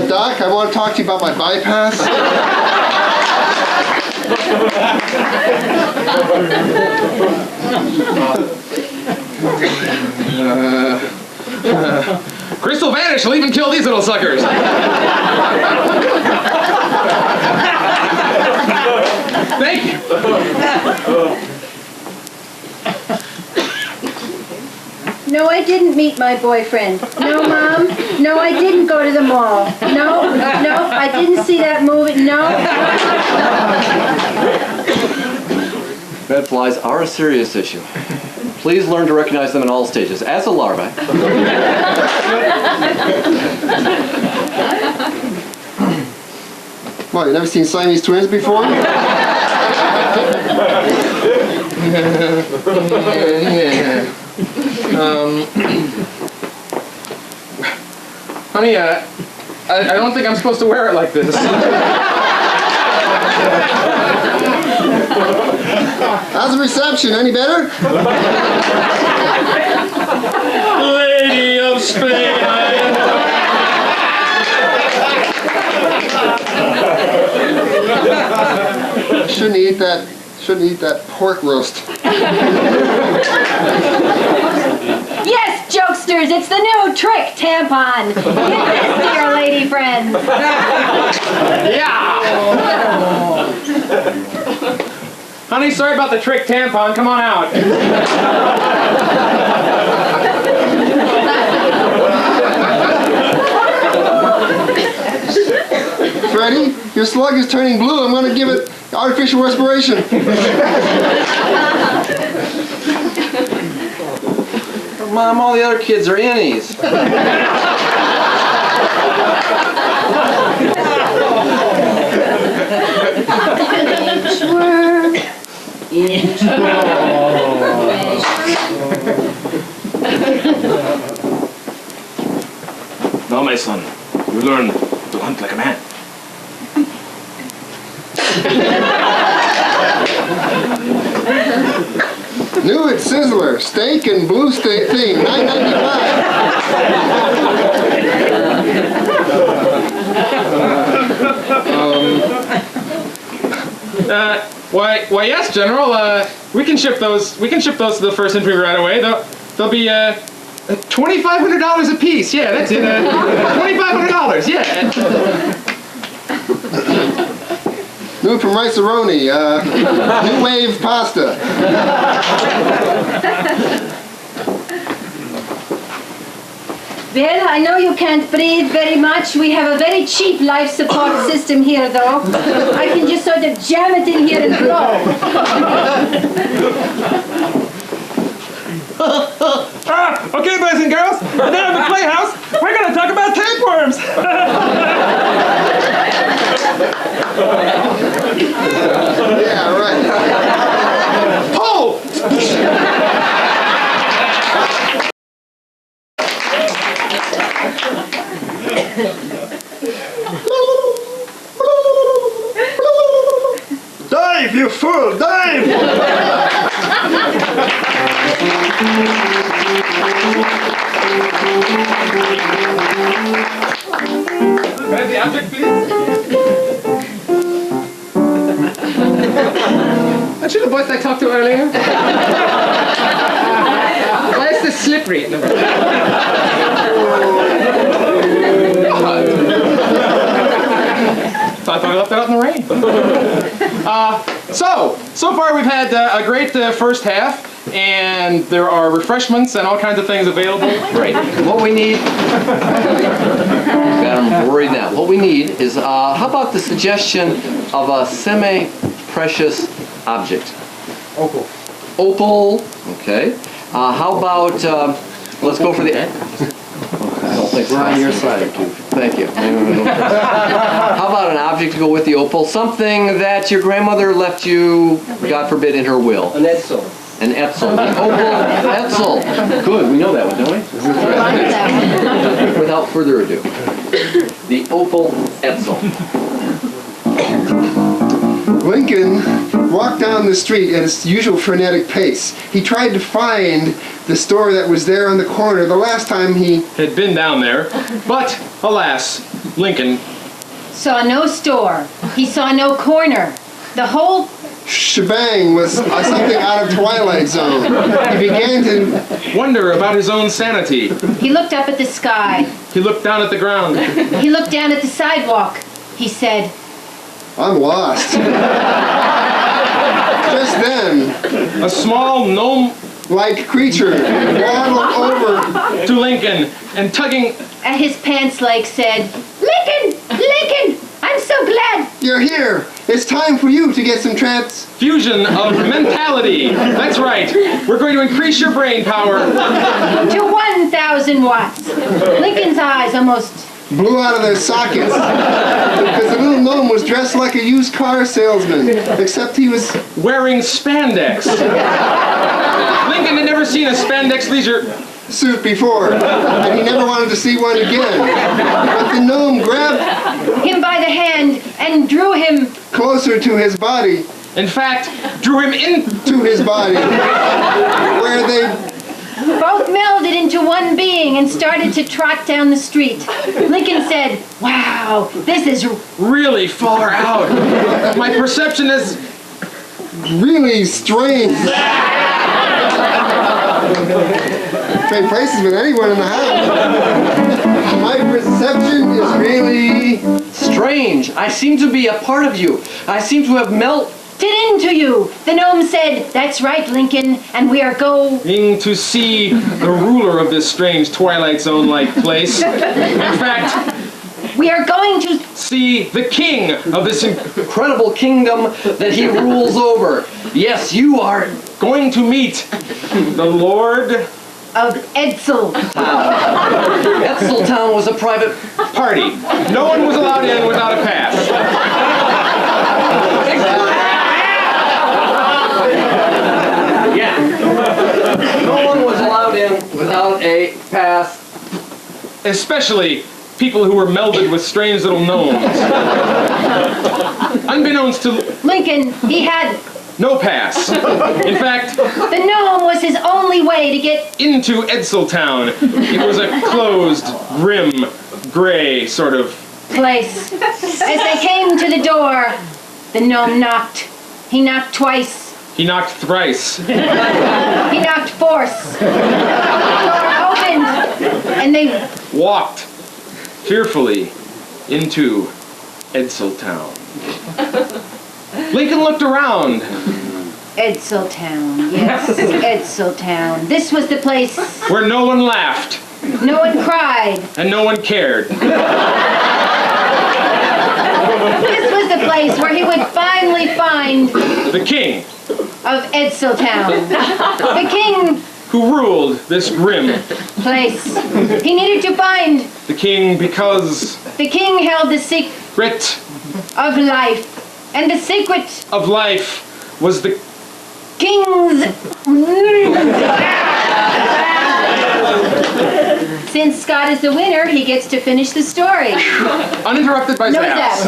Doc, I want to talk to you about my bypass. Crystal Vanish will even kill these little suckers. Thank you. No, I didn't meet my boyfriend. No, Mom. No, I didn't go to the mall. No, I didn't see that movie. No. Red flies are a serious issue. Please learn to recognize them in all stages. As a larvae. What, you never seen Siamese twins before? Honey, I don't think I'm supposed to wear it like this. How's the reception? Any better? Lady of Spain. Shouldn't eat that pork roast. Yes, jokesters, it's the new trick tampon. Get this, dear lady friends. Yeah! Honey, sorry about the trick tampon. Come on out. Freddie, your slug is turning blue. I'm going to give it artificial respiration. Mom, all the other kids are innies. Now, my son, you learn to hunt like a man. New at Sizzler, steak and blue thing, $9.95. Why, yes, General. We can ship those. We can ship those to the first infantry right away. They'll be $2,500 a piece. Yeah, that's it. $2,500. Yeah. New from Rice-A-Roni, new wave pasta. Well, I know you can't breathe very much. We have a very cheap life support system here, though. I can just sort of jam it in here and blow. Okay, boys and girls, now at the playhouse, we're going to talk about tapeworms. Yeah, right. Pull! Dive, you fool, dive! Can I have the object, please? Aren't you the voice I talked to earlier? Why is this slippery? Thought I left that out in the rain. So far we've had a great first half, and there are refreshments and all kinds of things available. Right. What we need, got them worried now. What we need is, how about the suggestion of a semi-precious object? Opal. Opal, okay. How about, let's go for the... We're on your side, too. Thank you. How about an object to go with the opal? Something that your grandmother left you, God forbid, in her will. An Etzel. An Etzel. The opal Etzel. Good, we know that one, don't we? Without further ado, the opal Etzel. Lincoln walked down the street at his usual frenetic pace. He tried to find the store that was there on the corner the last time he... Had been down there, but alas, Lincoln Saw no store. He saw no corner. The whole shebang was something out of Twilight Zone. He began to... wonder about his own sanity. He looked up at the sky. He looked down at the ground. He looked down at the sidewalk. He said, I'm lost. Just then, A small gnome-like creature waddled over. to Lincoln and tugging at his pants leg, said, Lincoln! Lincoln! I'm so glad! You're here. It's time for you to get some fusion of mentality. That's right. We're going to increase your brain power. To 1,000 watts. Lincoln's eyes almost blew out of their sockets because the little gnome was dressed like a used car salesman, except he was wearing spandex. Lincoln had never seen a spandex leisure suit before, and he never wanted to see one again. But the gnome grabbed him by the hand and drew him closer to his body. In fact, drew him into his body, where they both melded into one being and started to trot down the street. Lincoln said, wow, this is really far out. My perception is really strange. Trade places with anyone in the house. My perception is really strange. I seem to be a part of you. I seem to have melted into you. The gnome said, that's right, Lincoln, and we are going to see the ruler of this strange Twilight Zone-like place. In fact, we are going to see the king of this incredible kingdom that he rules over. Yes, you are going to meet the Lord of Edsel. Edsel Town was a private party. No one was allowed in without a pass. Yeah. No one was allowed in without a pass. Especially people who were melded with strange little gnomes. Unbeknownst to Lincoln, he had no pass. In fact, the gnome was his only way to get into Edsel Town. It was a closed, grim, gray sort of place. As they came to the door, the gnome knocked. He knocked twice. He knocked thrice. He knocked force. The door opened, and they walked fearfully into Edsel Town. Lincoln looked around. Edsel Town, yes, Edsel Town. This was the place where no one laughed. No one cried. And no one cared. This was the place where he would finally find The king, of Edseltown. The king who ruled this grim. place. He needed to find. The king because The king held the secret grit of life. And the secret of life was the king's... Since Scott is the winner, he gets to finish the story. uninterrupted by No zaps.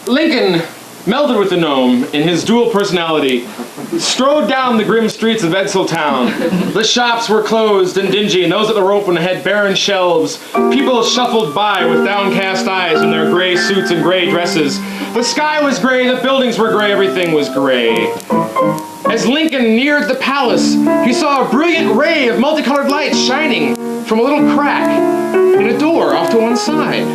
Lincoln, melded with the gnome in his dual personality, strode down the grim streets of Edseltown. The shops were closed and dingy, and those that were open had barren shelves. People shuffled by with downcast eyes in their gray suits and gray dresses. The sky was gray, the buildings were gray, everything was gray. As Lincoln neared the palace, he saw a brilliant ray of multicolored light shining from a little crack in a door off to one side.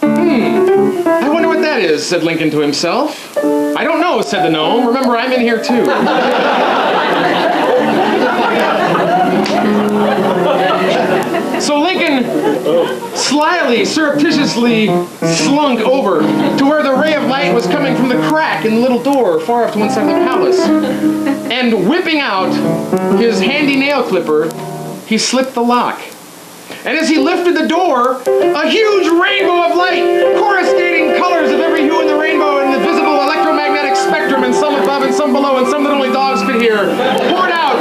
I wonder what that is, said Lincoln to himself. I don't know, said the gnome. Remember, I'm in here too. So Lincoln slyly, surreptitiously slunk over to where the ray of light was coming from the crack in the little door far off to one side of the palace. And whipping out his handy nail clipper, he slipped the lock. And as he lifted the door, a huge rainbow of light, coruscating colors of every hue in the rainbow and the visible electromagnetic spectrum, and some above and some below and some that only dogs could hear, poured out,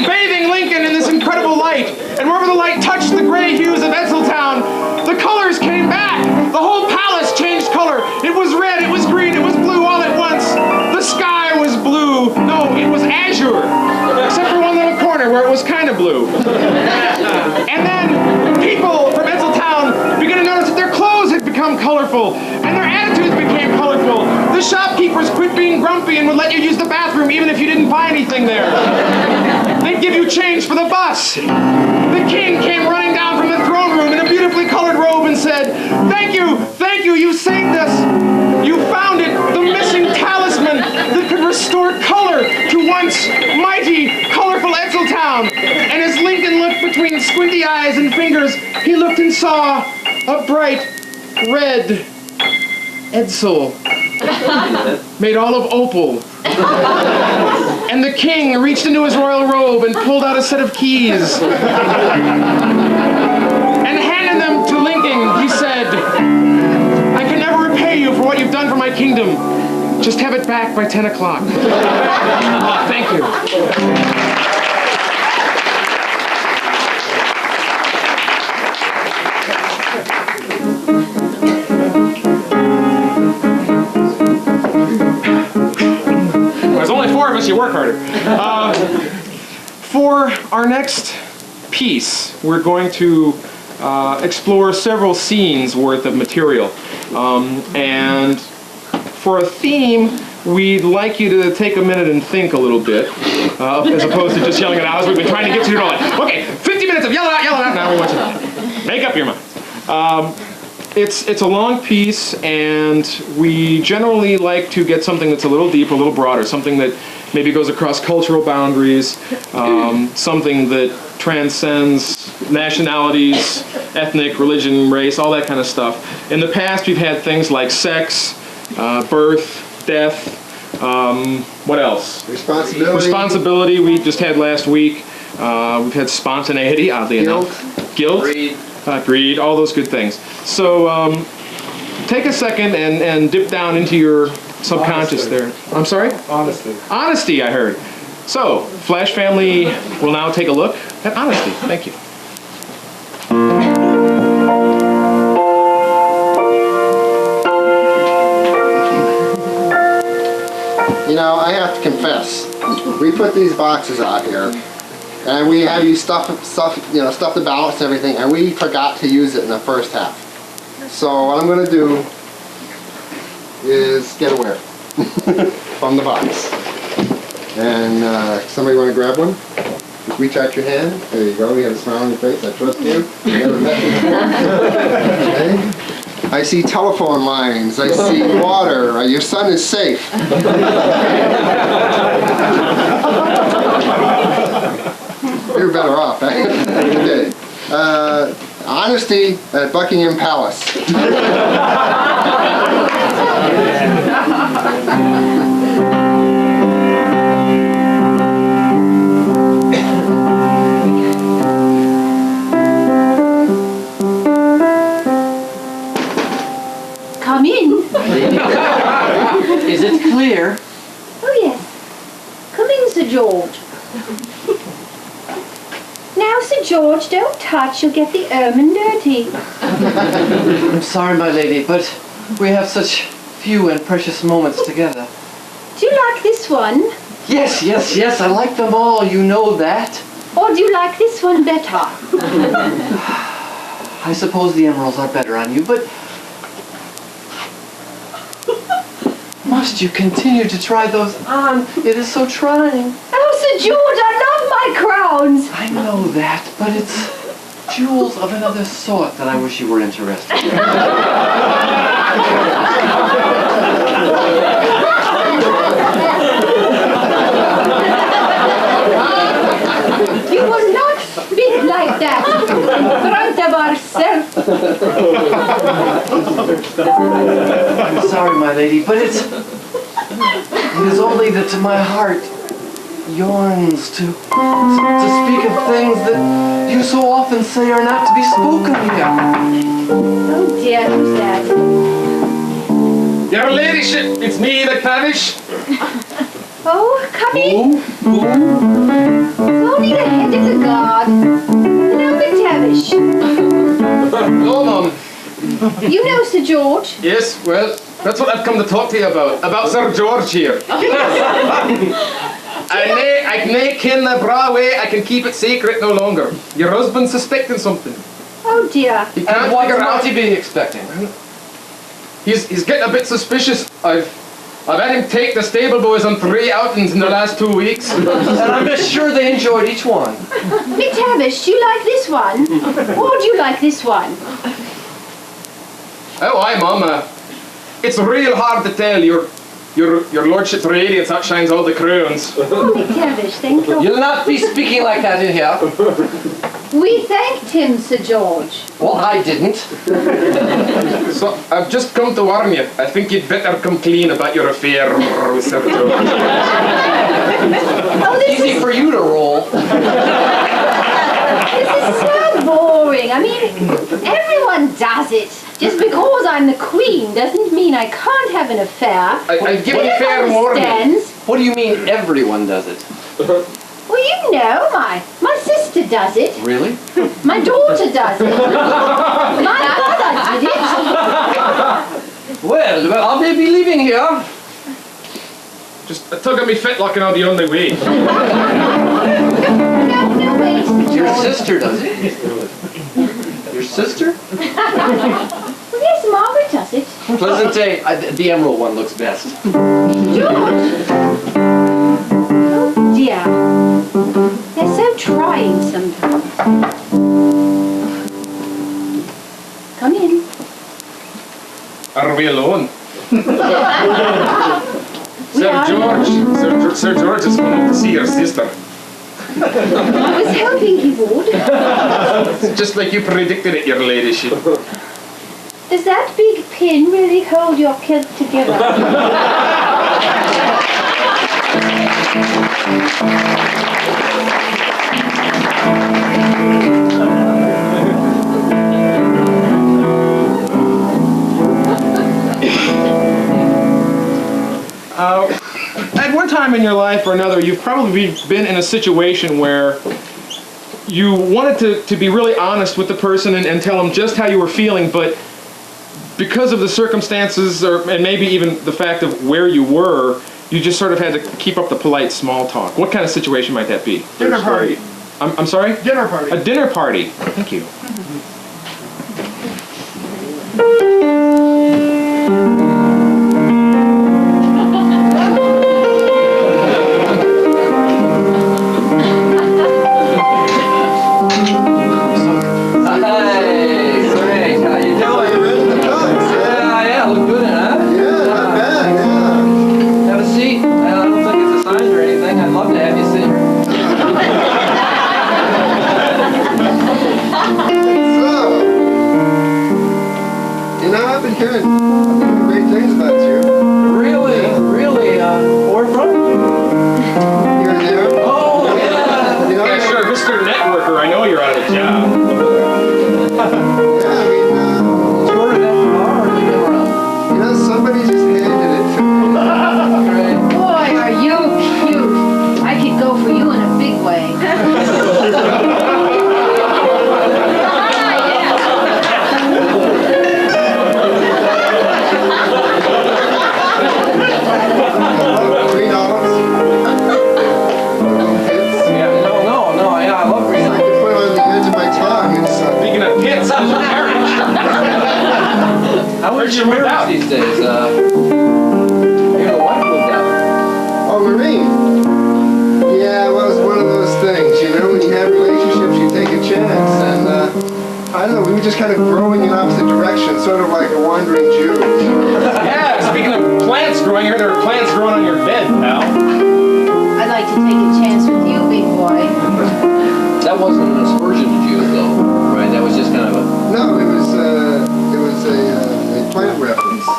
bathing Lincoln in this incredible light. And wherever the light touched the gray hues of Edseltown, the colors came back. The whole palace changed color. It was red, it was green, it was blue all at once. The sky was blue. No, it was azure, except for one little corner where it was kind of blue. And then people from Edseltown began to notice that their clothes had become colorful and their attitudes became colorful. The shopkeepers quit being grumpy and would let you use the bathroom even if you didn't buy anything there. They'd give you change for the bus. The king came running down from the throne room in a beautifully colored robe and said, thank you, you saved us. You found it, the missing talisman that could restore color to once mighty, colorful Edseltown. And as Lincoln looked between squinty eyes and fingers, he looked and saw a bright red Edsel made all of opal. And the king reached into his royal robe and pulled out a set of keys. And handing them to Lincoln, he said, I can never repay you for what you've done for my kingdom. Just have it back by 10 o'clock. Thank you. There's only 4 of us, you work harder. For our next piece, we're going to explore several scenes worth of material. And for a theme, we'd like you to take a minute and think a little bit, as opposed to just yelling it out as we've been trying to get to it all. Okay, 50 minutes of yell it out, now we want you to make up your mind. It's a long piece, and we generally like to get something that's a little deeper, a little broader, something that maybe goes across cultural boundaries, something that transcends nationalities, ethnic, religion, race, all that kind of stuff. In the past, we've had things like sex, birth, death, what else? Responsibility we just had last week. We've had spontaneity, oddly enough. Guilt. Greed, all those good things. So take a second and dip down into your subconscious there. I'm sorry? Honesty. Honesty, I heard. So, Flash Family will now take a look at honesty. Thank you. You know, I have to confess, we put these boxes out here, and we have you stuff the ballots and everything, and we forgot to use it in the first half. So what I'm going to do is get away from the box. And somebody want to grab one? Just reach out your hand. There you go. You have a smile on your face. I trust you. You never met me before. Okay. I I see telephone lines. I see water. Your son is safe. You're better off, eh? Okay. Honesty at Buckingham Palace. Come in. Is it clear? Oh, yes. Come in, Sir George. Now, Sir George, don't touch. You'll get the ermine dirty. I'm sorry, my lady, but we have such few and precious moments together. Do you like this one? Yes, yes, yes, I like them all, you know that. Or do you like this one better? I suppose the emeralds are better on you, but must you continue to try those on? It is so trying. Oh, Sir George, I love my crowns. I know that, but it's jewels of another sort that I wish you were interested in. You will not speak like that in front of ourselves. I'm sorry, my lady, but it is only that my heart yearns to speak of things that you so often say are not to be spoken here. Oh dear, who's that? Your ladyship, it's me, the Tavish. Oh, come in. It's only the head of the guard. Hello, McTavish. No, Mum. You know Sir George? Yes, well, that's what I've come to talk to you about Sir George here. I may ken the bra way, I can keep it secret no longer. Your husband's suspecting something. Oh dear. He can't And figure out. what's he be expecting? He's getting a bit suspicious. I've had him take the stable boys on 3 outings in the last 2 weeks. And I'm just sure they enjoyed each one. McTavish, do you like this one? Or do you like this one? Oh, aye, Mum. It's real hard to tell. Your lordship's radiance outshines all the crowns. Oh, McTavish, thank you. You'll not be speaking like that in here. We thanked him, Sir George. Well, I didn't. So, I've just come to warn you. I think you'd better come clean about your affair with Sir George. Oh, this Easy is for you to roll. so boring. I mean, everyone does it. Just because I'm the queen doesn't mean I can't have an affair. I've given you fair warning. Understands? What do you mean everyone does it? Well, you know, my sister does it. Really? My daughter does it. My mother did it. Well, I may be leaving here. Just a tug of me fetlock and I'll be on my way. No, wait. Your sister does it? Your sister? Well, yes, Margaret does it. Pleasant day. The emerald one looks best. George. Oh, dear. They're so trying sometimes. Come in. Are we alone? We are. Sir George is coming to see your sister. I was hoping he would. Just like you predicted it, your ladyship. Does that big pin really hold your kilt together? At one time in your life or another, you've probably been in a situation where you wanted to be really honest with the person and tell them just how you were feeling, but because of the circumstances and maybe even the fact of where you were, you just sort of had to keep up the polite small talk. What kind of situation might that be? Dinner party. I'm sorry? Dinner party. A dinner party. Thank you. Hey, Greg, how you doing? You know, I've been hearing great things about you. Really? Where from? Here and there. Oh, yeah. You know, Yeah, sure, Mr. Networker, I know you're out of a job. yeah, I mean, You ordered that from bar or they come around? you know, somebody just handed it to me. Boy, are you cute. I could go for you in a big way. $3. No, yeah, I love I Marina. can put it on the edge of my tongue. It's, Speaking of pits, how's your marriage? How Where'd was you your move out? marriage these days? Your wife moved out. oh, Marine. Yeah, well, it's one of those things, you know, when you have relationships, you take a chance. And, I don't know, we were just kind of growing in opposite directions, sort of like a wandering Jew. Yeah, speaking of plants growing, I heard there are plants growing on your bed, pal. I'd like to take a chance with you, big boy. That wasn't an aspersion to Jews, though, right? That was just kind of a... No, it was a plant reference. I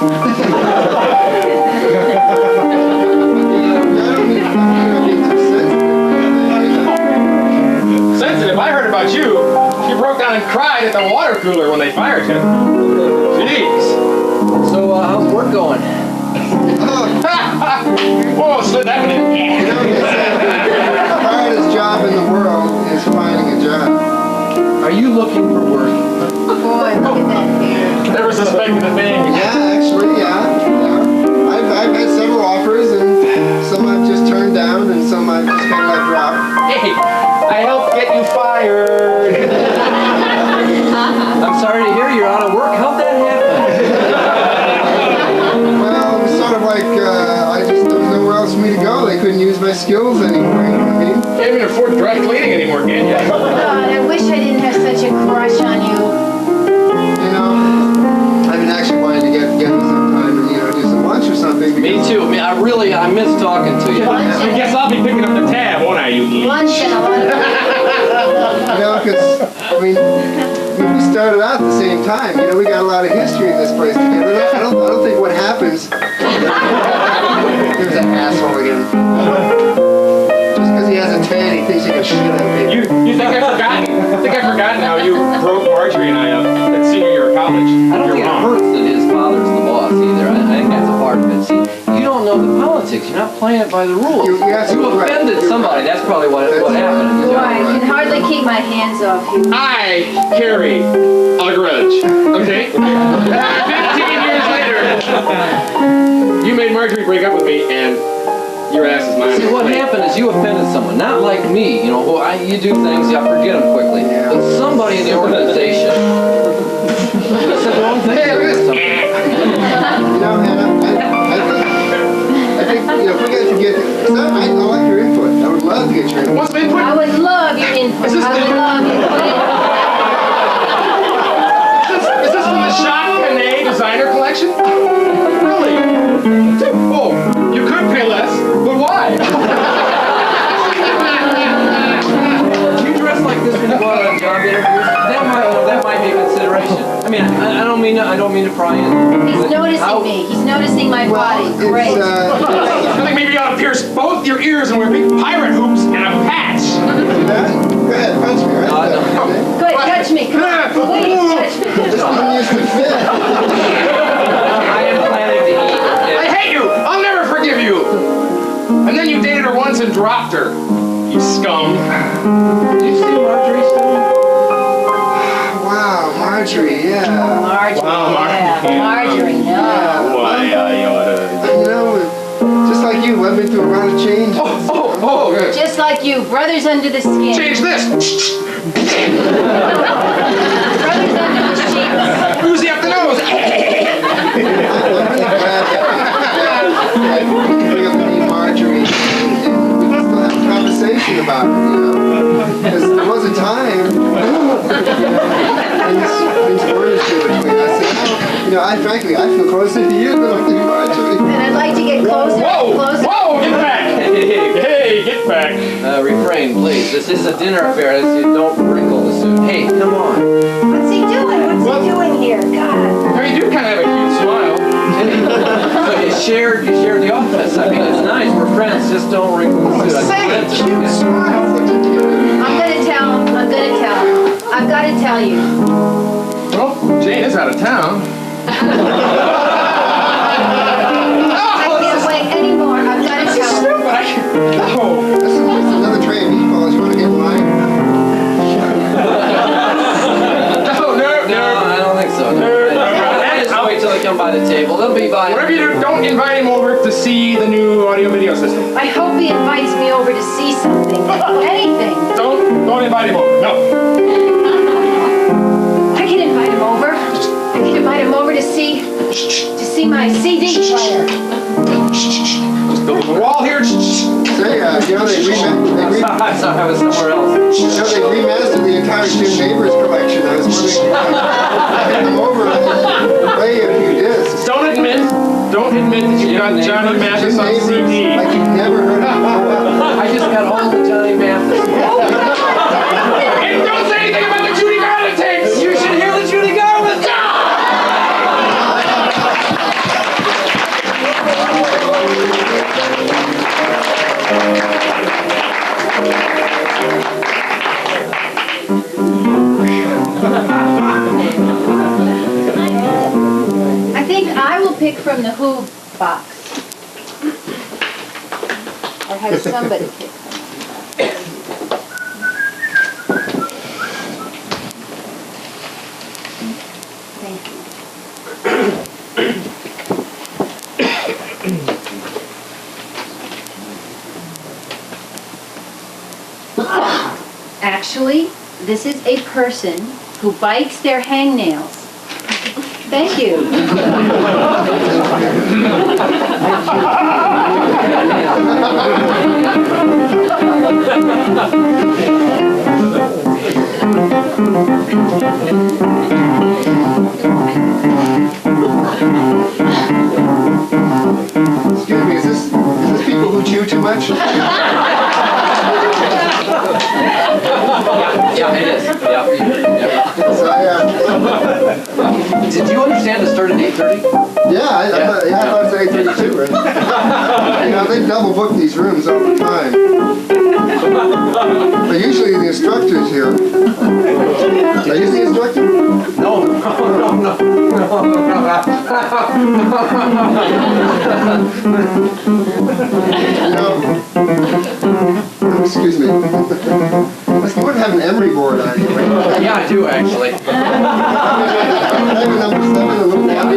don't mean to be too sensitive. Sensitive, I heard about you. You broke down and cried at the water cooler when they fired you. Jeez. So, how's work going? Whoa, slid that one in. You know, they say the hardest job in the world is finding a job. Are you looking for work? Boy, look at that hair. Never suspected a thing. Yeah, actually, yeah. I've had several offers, and some I've just turned down, and some I've just kind of let drop. Hey, I helped get you fired. I'm sorry to hear you're out of work. How'd that happen? Well, it was sort of like there was nowhere else for me to go. They couldn't use my skills anymore. You know what I mean? Can't even afford dry cleaning anymore, can you? God, I wish I didn't have such a crush on you. You know, I've been actually wanting to get together sometime and do some lunch or something. Me too. I miss talking to you. Lunch I guess I'll be picking up the tab, won't I, you leech? Lunch and a lot of... Because I mean, we started out at the same time. You know, we got a lot of history in this place together. I don't think what happens. There's an asshole again. Just because he has a tan, he thinks he can shit on people. You think I've forgotten how you broke Marjorie and I up at senior year of college? I don't Your think it mom. hurts that his father's the boss either. I think that's a part of it. See, you don't know the politics. You're not playing it by the rules. You're absolutely right. offended somebody. That's probably what happened in the Boy, job. I can hardly keep my hands off you. I carry a grudge, okay? 15 years later, you made Marjorie break up with me, and your ass is mine. See, what happened is you offended someone. Not like me, you do things, you forget them quickly. Yeah. But somebody in the organization said the wrong thing. You know, Hannah, I think if we got to get, I like your input. I would love to get your input. What's the input? I would love your input. Is this I would love your input. Is this from the Shop Canet designer collection? Really? Oh, you could pay less, but why? Do you dress like this when you go out on job interviews? That might be a consideration. I mean, I don't mean to pry in. He's noticing me. He's noticing my body. Great. I think maybe you ought to pierce both your ears and wear big pirate hoops and a patch. See that? Go ahead, punch me, right? Good, touch me. Come on. Please, touch me. This one used to fit. I am planning to eat. I hate you! I'll never forgive you! And then you dated her once and dropped her. You scum. Do you see Marjorie still? Wow, Marjorie, yeah. Marjorie, Wow, yeah. Marjorie, no. Why, I oughta... You know, just like you, I've been through a lot of change. Oh, good. Just like you, brothers under the skin. Change this! Brothers under the sheets. Who's up the nose? I'm really glad that you bring up the name Marjorie and we can still have a conversation about it, Because there was a time, things were an issue between us. And now, frankly, I feel closer to you than I do Marjorie. And I'd like to get closer and closer. Whoa, get back! Hey, get back! Refrain, please. This is a dinner affair. Don't wrinkle the suit. Hey, come on. What's he doing? What's he doing here? God. How are you doing? kind of have a cute smile. So you shared the office. I mean, it's nice. We're friends. Just don't wrinkle the suit. Say it, cute smile. I'm gonna tell him. I've got to tell you. Well, Jane is out of town. I can't wait anymore. I've got to tell him. This is another tray of meatballs. You want to get in line? No, I don't think so. No. Just wait till they come by the table. They'll be by. Whatever you do, don't invite him over to see the new audio video system. I hope he invites me over to see something. Anything. Don't invite him over. No. I can invite him over. I can invite him over to see my CD player. The wall here. Say, you know, they I thought I was somewhere else. remastered the entire Jim Neighbors collection. I was wondering if I could get them over and play a few discs. Don't admit that you got Johnny Mathis on Neighbors, CD. like you've never heard of before. I just got home with Johnny Mathis. And don't say anything about the Judy Garland tapes. You should hear the Judy Garland. I think I will pick from the Who box. Or have somebody pick from it. Thank you. Actually, this is a person who bites their hangnails. Thank you. Excuse me, is this people who chew too much? Yeah, it is. Yeah. So, Did you understand it started at 8:30? I thought it's 8:32, right? You know, they double book these rooms all the time. But usually the instructor's here. Are you the instructor? No. Excuse me. You wouldn't have an emery board on you, right? Yeah, I do actually. Maybe number 7, a little down.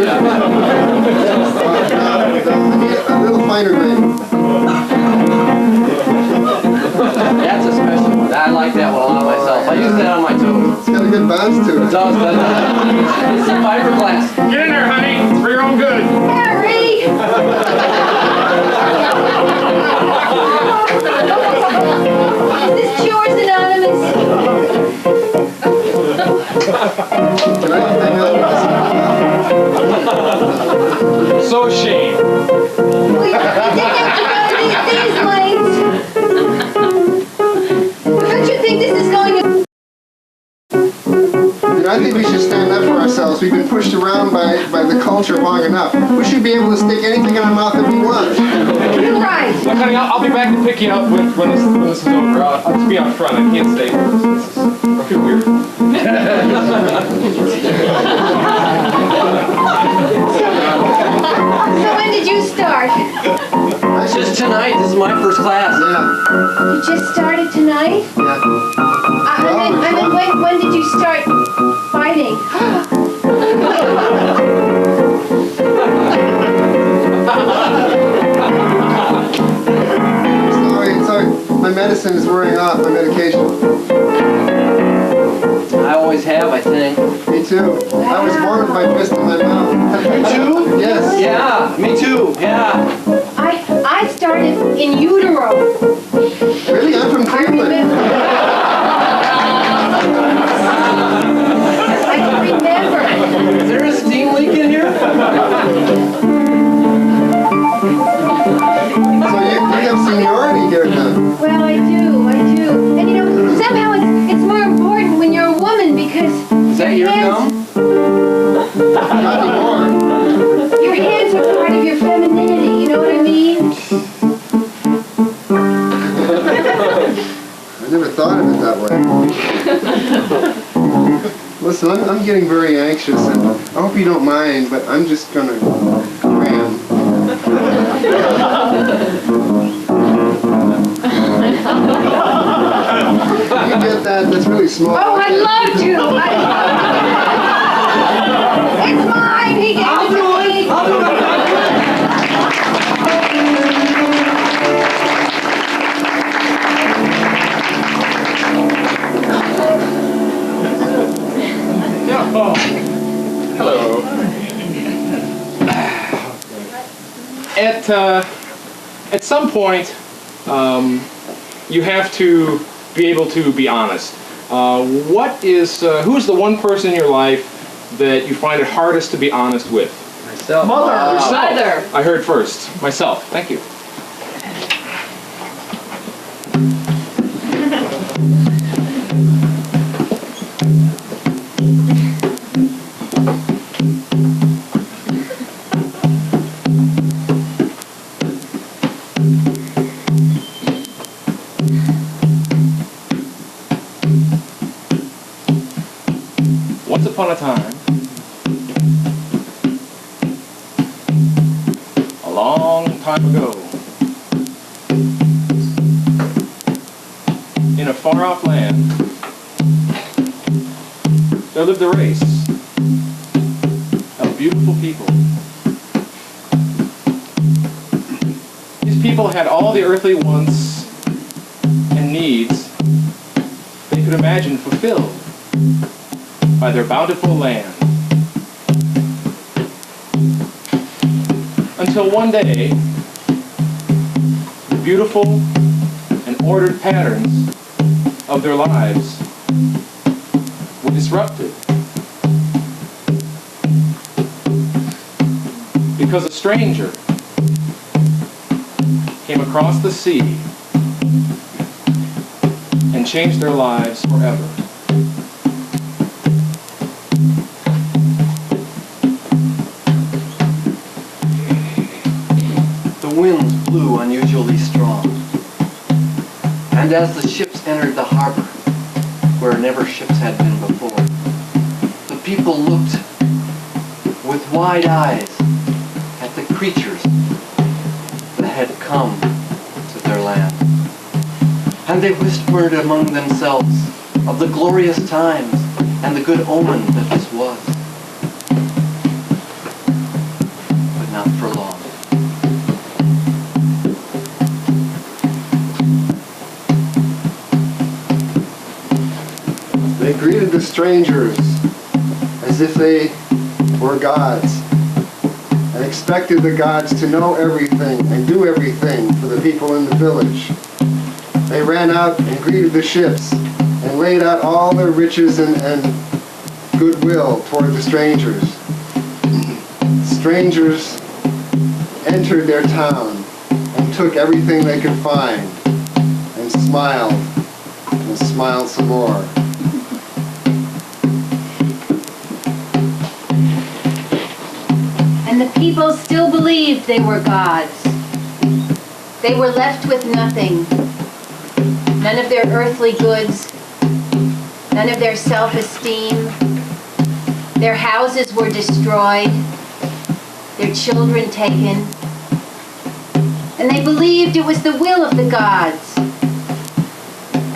A little finer grain. That's a special one. I like that one a lot myself. I use that on my toes. It's got a good bounce to it. It does, doesn't it? It's a fiberglass. Get in there, honey. It's for your own good. Harry! Is this Chores Anonymous? Can I hang out with this? So Shane. We didn't have to go these lengths. Don't you think this is going to... You know, I think we should stand up for ourselves. We've been pushed around by the culture long enough. We should be able to stick anything in our mouth that we want. You're right. Look, honey, I'll be back to pick you up when this is over. I'll just be out front. I can't stay. I feel weird. So when did you start? Just tonight. This is my first class. Yeah. You just started tonight? Yeah. And then when did you start fighting? Sorry. My medicine is wearing off, my medication. I always have, I think. Me too. I was born with my fist in my mouth. You too? Yes. Yeah, me too. Yeah. I started in utero. Really? I'm from I Cleveland. remember. I remember. Is there a steam leak in here? So you have seniority here now. Well, I do. And you know, somehow it's more important when you're a woman because... Is that your gum? Not anymore. of it that way. Listen, I'm getting very anxious, and I hope you don't mind, but I'm just going to cram. You get that? That's really small. Oh, I'd love to. It's mine. He gave it to me. I'll do it. Hello. At some point, you have to be able to be honest. Who's the one person in your life that you find it hardest to be honest with? Myself. Mother. Yourself. Mother. I heard first. Myself. Thank you. Once upon a time, a long time ago, in a far-off land, there lived a race of beautiful people. These people had all the earthly wants and needs they could imagine fulfilled by their bountiful land. Until one day, the beautiful and ordered patterns of their lives were disrupted because a stranger came across the sea and changed their lives forever. The winds blew unusually strong, and as the ships entered the harbor, where never ships had been before, the people looked with wide eyes at the creatures that had come to their land. And they whispered among themselves of the glorious times and the good omen that this was. But not for long. They greeted the strangers as if they were gods, and expected the gods to know everything and do everything for the people in the village. They ran out and greeted the ships and laid out all their riches and goodwill toward the strangers. Strangers entered their town and took everything they could find and smiled some more. And the people still believed they were gods. They were left with nothing. None of their earthly goods, none of their self-esteem. Their houses were destroyed, their children taken. And they believed it was the will of the gods.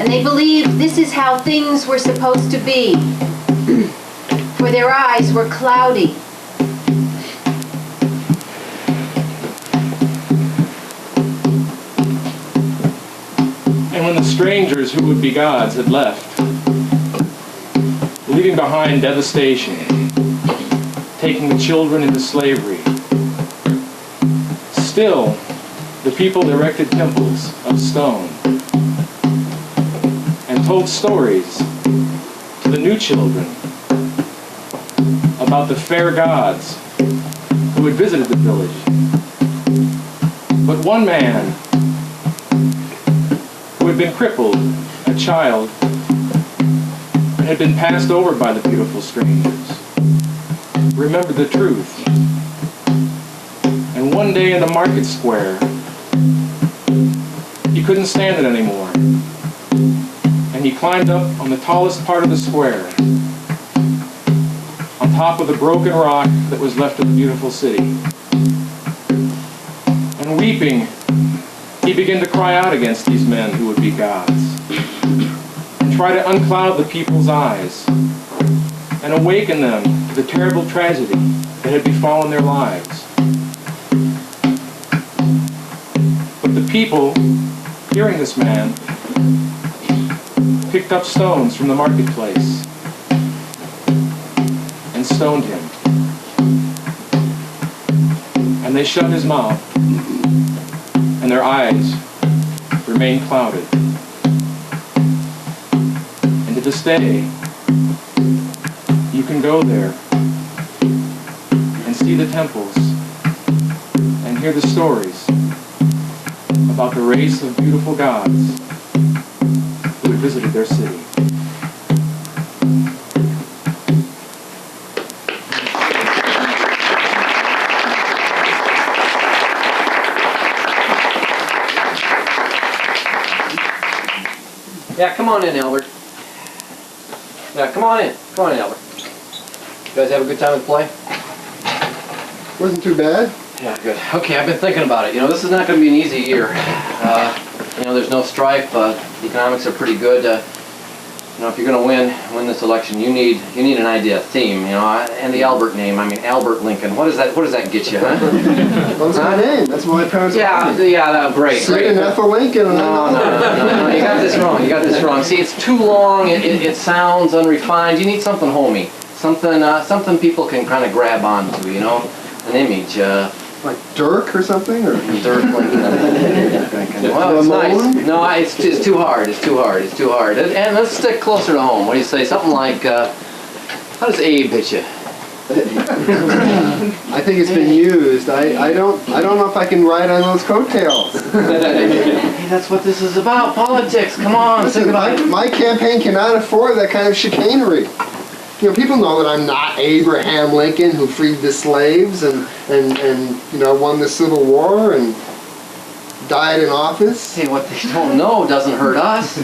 And they believed this is how things were supposed to be. For their eyes were cloudy. And when the strangers who would be gods had left, leaving behind devastation, taking the children into slavery, still the people erected temples of stone and told stories to the new children about the fair gods who had visited the village. But one man who had been crippled, a child, and had been passed over by the beautiful strangers, remembered the truth. And one day in the market square, he couldn't stand it anymore. And and he climbed up on the tallest part of the square, on top of the broken rock that was left of the beautiful city. And weeping, he began to cry out against these men who would be gods, and try to uncloud the people's eyes, and awaken them to the terrible tragedy that had befallen their lives. But the people, hearing this man, picked up stones from the marketplace and stoned him. And they shut his mouth, and their eyes remained clouded. And to this day, you can go there and see the temples and hear the stories about the race of beautiful gods who had visited their city. Yeah, come on in, Albert. Yeah, come on in. Come on in, Albert. You guys have a good time with play? Wasn't too bad. Yeah, good. Okay, I've been thinking about it. You know, this is not going to be an easy year. You know, there's no strife. The economics are pretty good. You know, if you're going to win this election, you need an idea, a theme. You know, and the Albert name. I mean, Albert Lincoln. What does that get you, huh? What's my name? That's what my parents called me. Yeah, great. Second Ethel Lincoln. No, you got this wrong. You got this wrong. See, it's too long. It sounds unrefined. You need something homey. Something people can kind of grab onto. You know, an image. Like Dirk or something? Or Dirk Lincoln. Well, it's nice. No, it's too hard. It's too hard. And let's stick closer to home. What do you say? Something like, how does Abe hit you? I think it's been used. I don't know if I can ride on those coattails. Hey, that's what this is about. Politics. Come on. Listen, my campaign cannot afford that kind of chicanery. You know, people know that I'm not Abraham Lincoln who freed the slaves and you know, won the Civil War and died in office. Hey, what they don't know doesn't hurt us.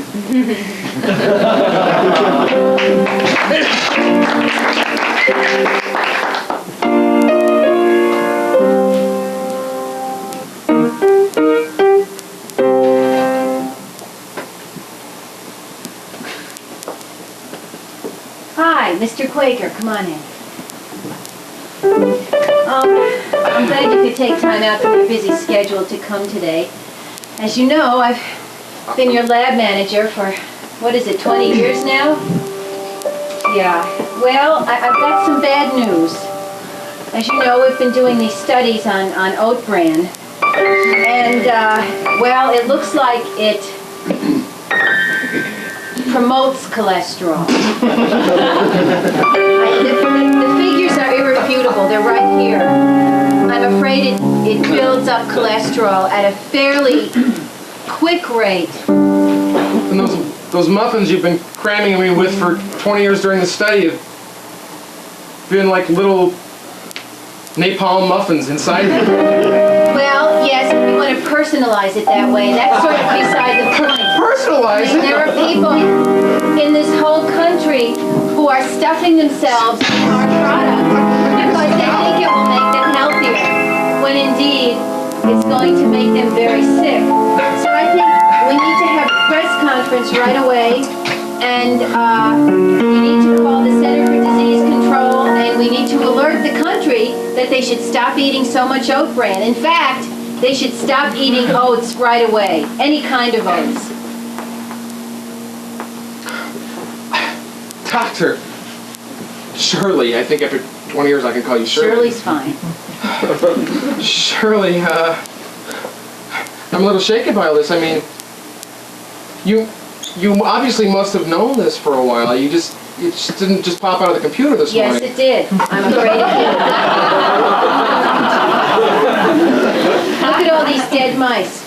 Hi, Mr. Quaker, come on in. I'm glad you could take time out from your busy schedule to come today. As you know, I've been your lab manager for, 20 years now? Yeah. Well, I've got some bad news. As you know, we've been doing these studies on oat bran. And, well, it looks like it promotes cholesterol. The figures are irrefutable. They're right here. I'm afraid it builds up cholesterol at a fairly quick rate. And those muffins you've been cramming me with for 20 years during the study have been like little napalm muffins inside me. Well, yes, if you want to personalize it that way, that's sort of beside the point. Personalize it? There are people in this whole country who are stuffing themselves with our product because they think it will make them healthier, when indeed it's going to make them very sick. So I think we need to have a press conference right away, and we need to call the Center for Disease Control, and we need to alert the country that they should stop eating so much oat bran. In fact, they should stop eating oats right away, any kind of oats. Doctor Shirley, I think after 20 years I can call you Shirley. Shirley's fine. Shirley, I'm a little shaken by all this. I mean, you obviously must have known this for a while. It just didn't just pop out of the computer this Yes, morning. it did. I'm afraid it did. Look at all these dead mice.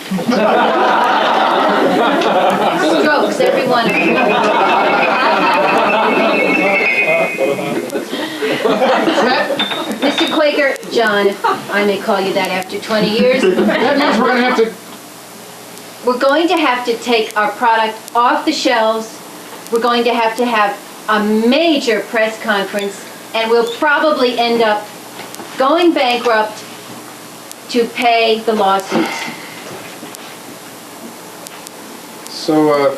Strokes, every one of them. Mr. Quaker, John, if I may call you that after 20 years. That means we're going to have to... We're going to have to take our product off the shelves we're going to have a major press conference, and we'll probably end up going bankrupt to pay the lawsuits. So,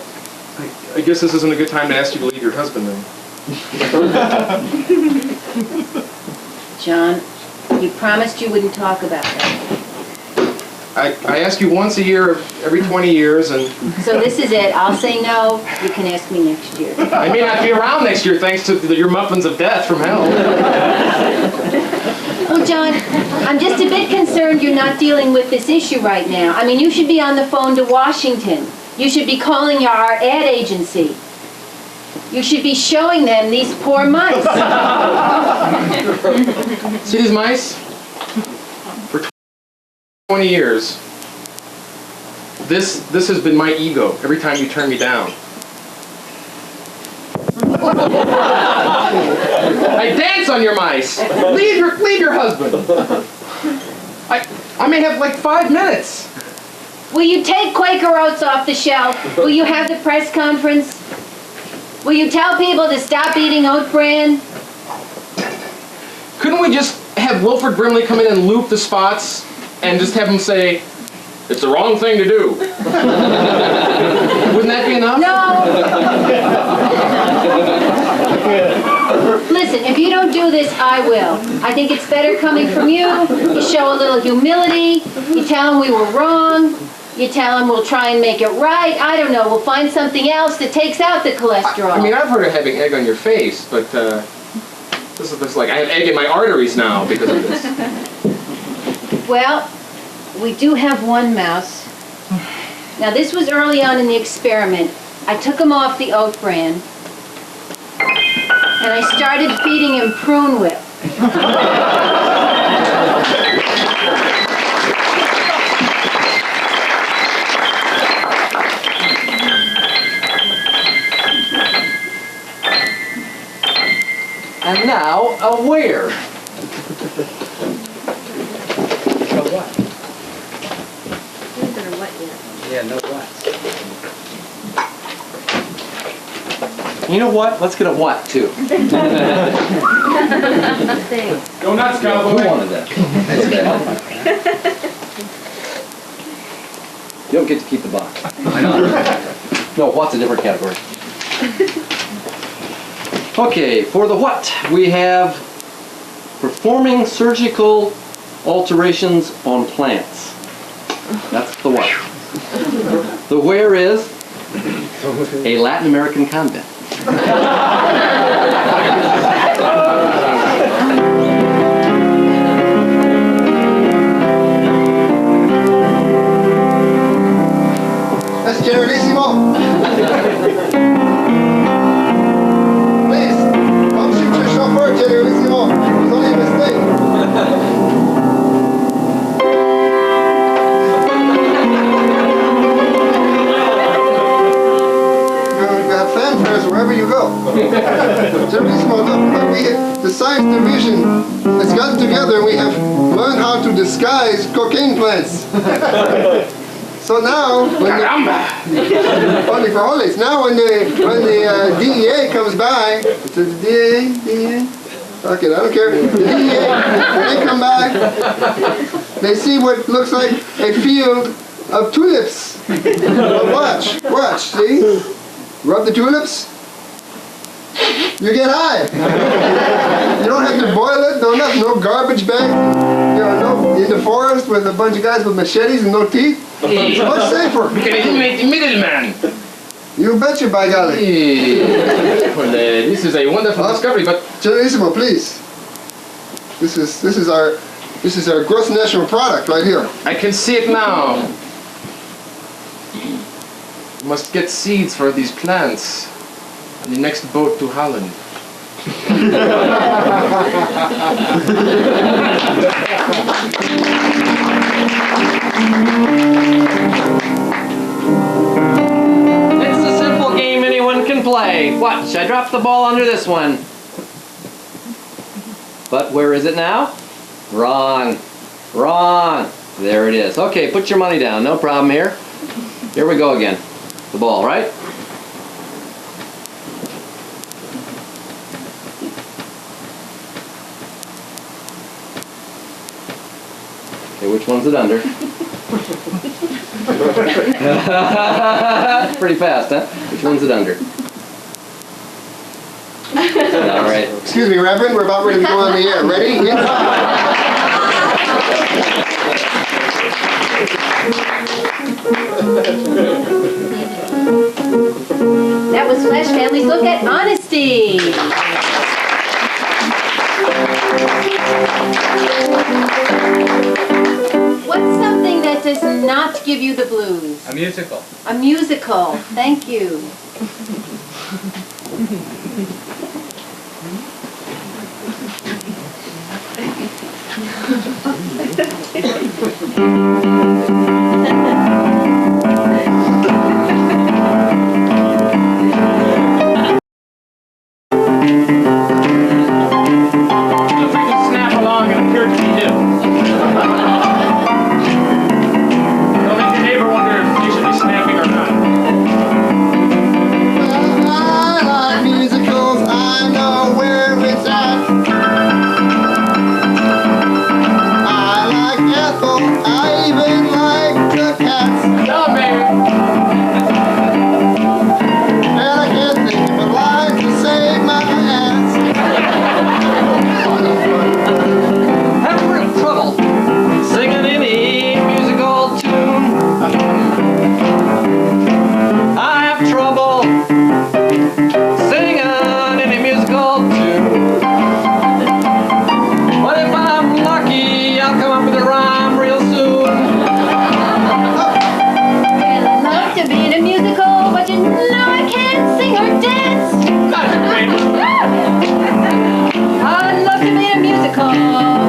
I guess this isn't a good time to ask you to leave your husband then. John, you promised you wouldn't talk about that. I ask you once a year, every 20 years, and So this is it. I'll say no. You can ask me next year. I may not be around next year thanks to your muffins of death from hell. Well, John, I'm just a bit concerned you're not dealing with this issue right now. I mean, you should be on the phone to Washington. You should be calling our ad agency. You should be showing them these poor mice. See these mice? For 20 years, this has been my ego every time you turn me down. I dance on your mice. Leave your husband. I may have like 5 minutes. Will you take Quaker Oats off the shelf? Will you have the press conference? Will you tell people to stop eating oat bran? Couldn't we just have Wilford Brimley come in and loop the spots and just have him say, "It's the wrong thing to do"? Wouldn't that be enough? No. Listen, if you don't do this, I will. I think it's better coming from you. You show a little humility. You tell them we were wrong. You tell them we'll try and make it right. I don't know. We'll find something else that takes out the cholesterol. I mean, I've heard of having egg on your face, but this is like I have egg in my arteries now because of this. Well, we do have one mouse. Now, this was early on in the experiment. I took him off the oat bran, and I started feeding him prune whip. And now, a where? Yeah, no what? You know what? Let's get a what, too. Go nuts, cowboy. Who wanted that? You don't get to keep the box. I know. No, what's a different category. Okay, for the what, we have performing surgical alterations on plants. That's the what. The where is a Latin American convent. That's generalissimo. Please, don't shoot your chauffeur, generalissimo. It's only a mistake. You have fanfares wherever you go. Generalissimo, look, the science division has gotten together and we have learned how to disguise cocaine plants. So now, only for holidays. Now, when the DEA comes by, it's the DEA. Okay, I don't care. The DEA, when they come by, they see what looks like a field of tulips. Well, watch, see? Rub the tulips. You get high. You don't have to boil it. No garbage bag. You know, no in the forest with a bunch of guys with machetes and no teeth. It's much safer. We can eliminate the middleman. You betcha, by golly. Well, this is a wonderful discovery, but Generalissimo, please. This is our gross national product right here. I can see it now. We must get seeds for these plants on the next boat to Holland. It's a simple game anyone can play. Watch, I dropped the ball under this one. But where is it now? Wrong. Wrong. There it is. Okay, put your money down. No problem here. Here we go again. The ball, right? Okay, which one's it under? Pretty fast, huh? Which one's it under? All right. Excuse me, Reverend, we're about ready to go on the air. Ready? In 5. That was Flash Family's look at honesty. What's something that does not give you the blues? A musical. A musical. Thank you. If we can snap along, it appeared to be new. It'll make your neighbor wonder if you should be snapping or not. I like musicals, I know where it's at. I like Ethel, I even like the cats. Oh, baby. And I can't think of a line to save my ass. Having real trouble singing any musical tune. I have trouble singing any musical tune. But if I'm lucky, I'll come up with a rhyme real soon. I love to be in a musical, but you know I can't sing or dance. I'd love to be in a musical,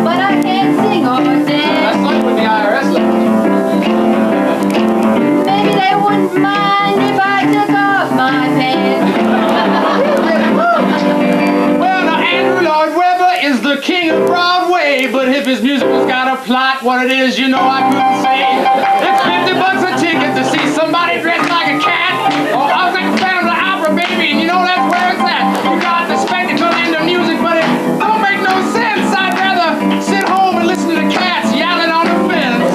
but I can't sing or That's dance. like with the IRS left. Maybe they wouldn't mind if I took off my pants. Well, now Andrew Lloyd Webber is the king of Broadway, but if his musical's got a plot, what it is, you know I couldn't say. It's $50 a ticket to see somebody dressed like a cat, or I was like a Phantom of the Opera, baby, and you know that's where it's at. You got the spectacle and the music, but it don't make no sense. I'd rather sit home and listen to the cats yowling on the fence.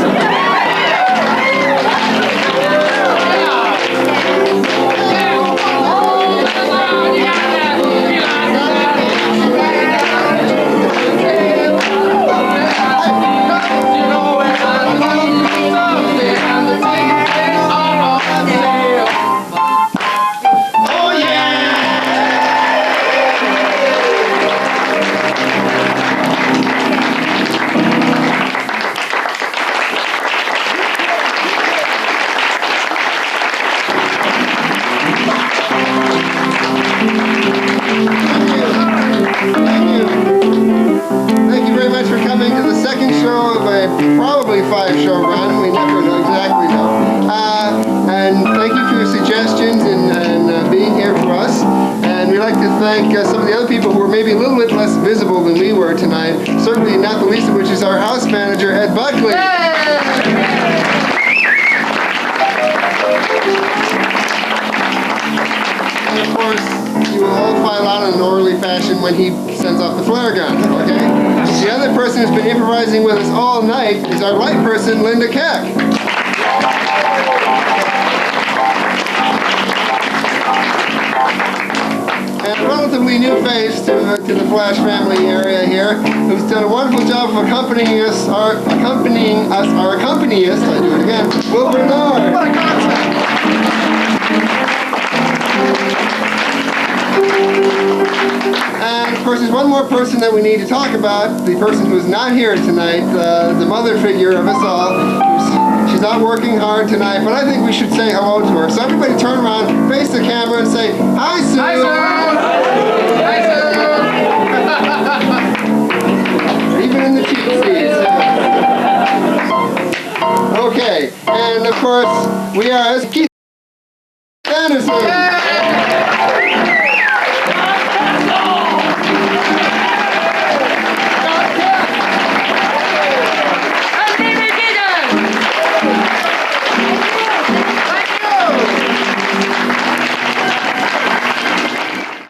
Oh yeah! Thank you very much for coming to the second show of a probably 5-show run. We never know exactly know. And thank you for your suggestions and being here for us. And we'd like to thank some of the other people who were maybe a little bit less visible than we were tonight. Certainly not the least of which is our house manager, Ed Buckley. And of course, you will all file out in an orderly fashion when he sends off the flare gun, okay? The other person who's been improvising with us all night is our light person, Linda Keck. And a relatively new face to the Flash family area here, who's done a wonderful job of accompanying us, our accompanist, I do it again, Will Bernard. What a concept! And of course, there's one more person that we need to talk about, the person who's not here tonight, the mother figure of us all. She's not working hard tonight, but I think we should say hello to her. So everybody turn around, face the camera, and say, "Hi, Sue!" Hi, Sue! Hi, Sue! Even in the cheap seats. Okay, and of course, we are as Keith Anderson.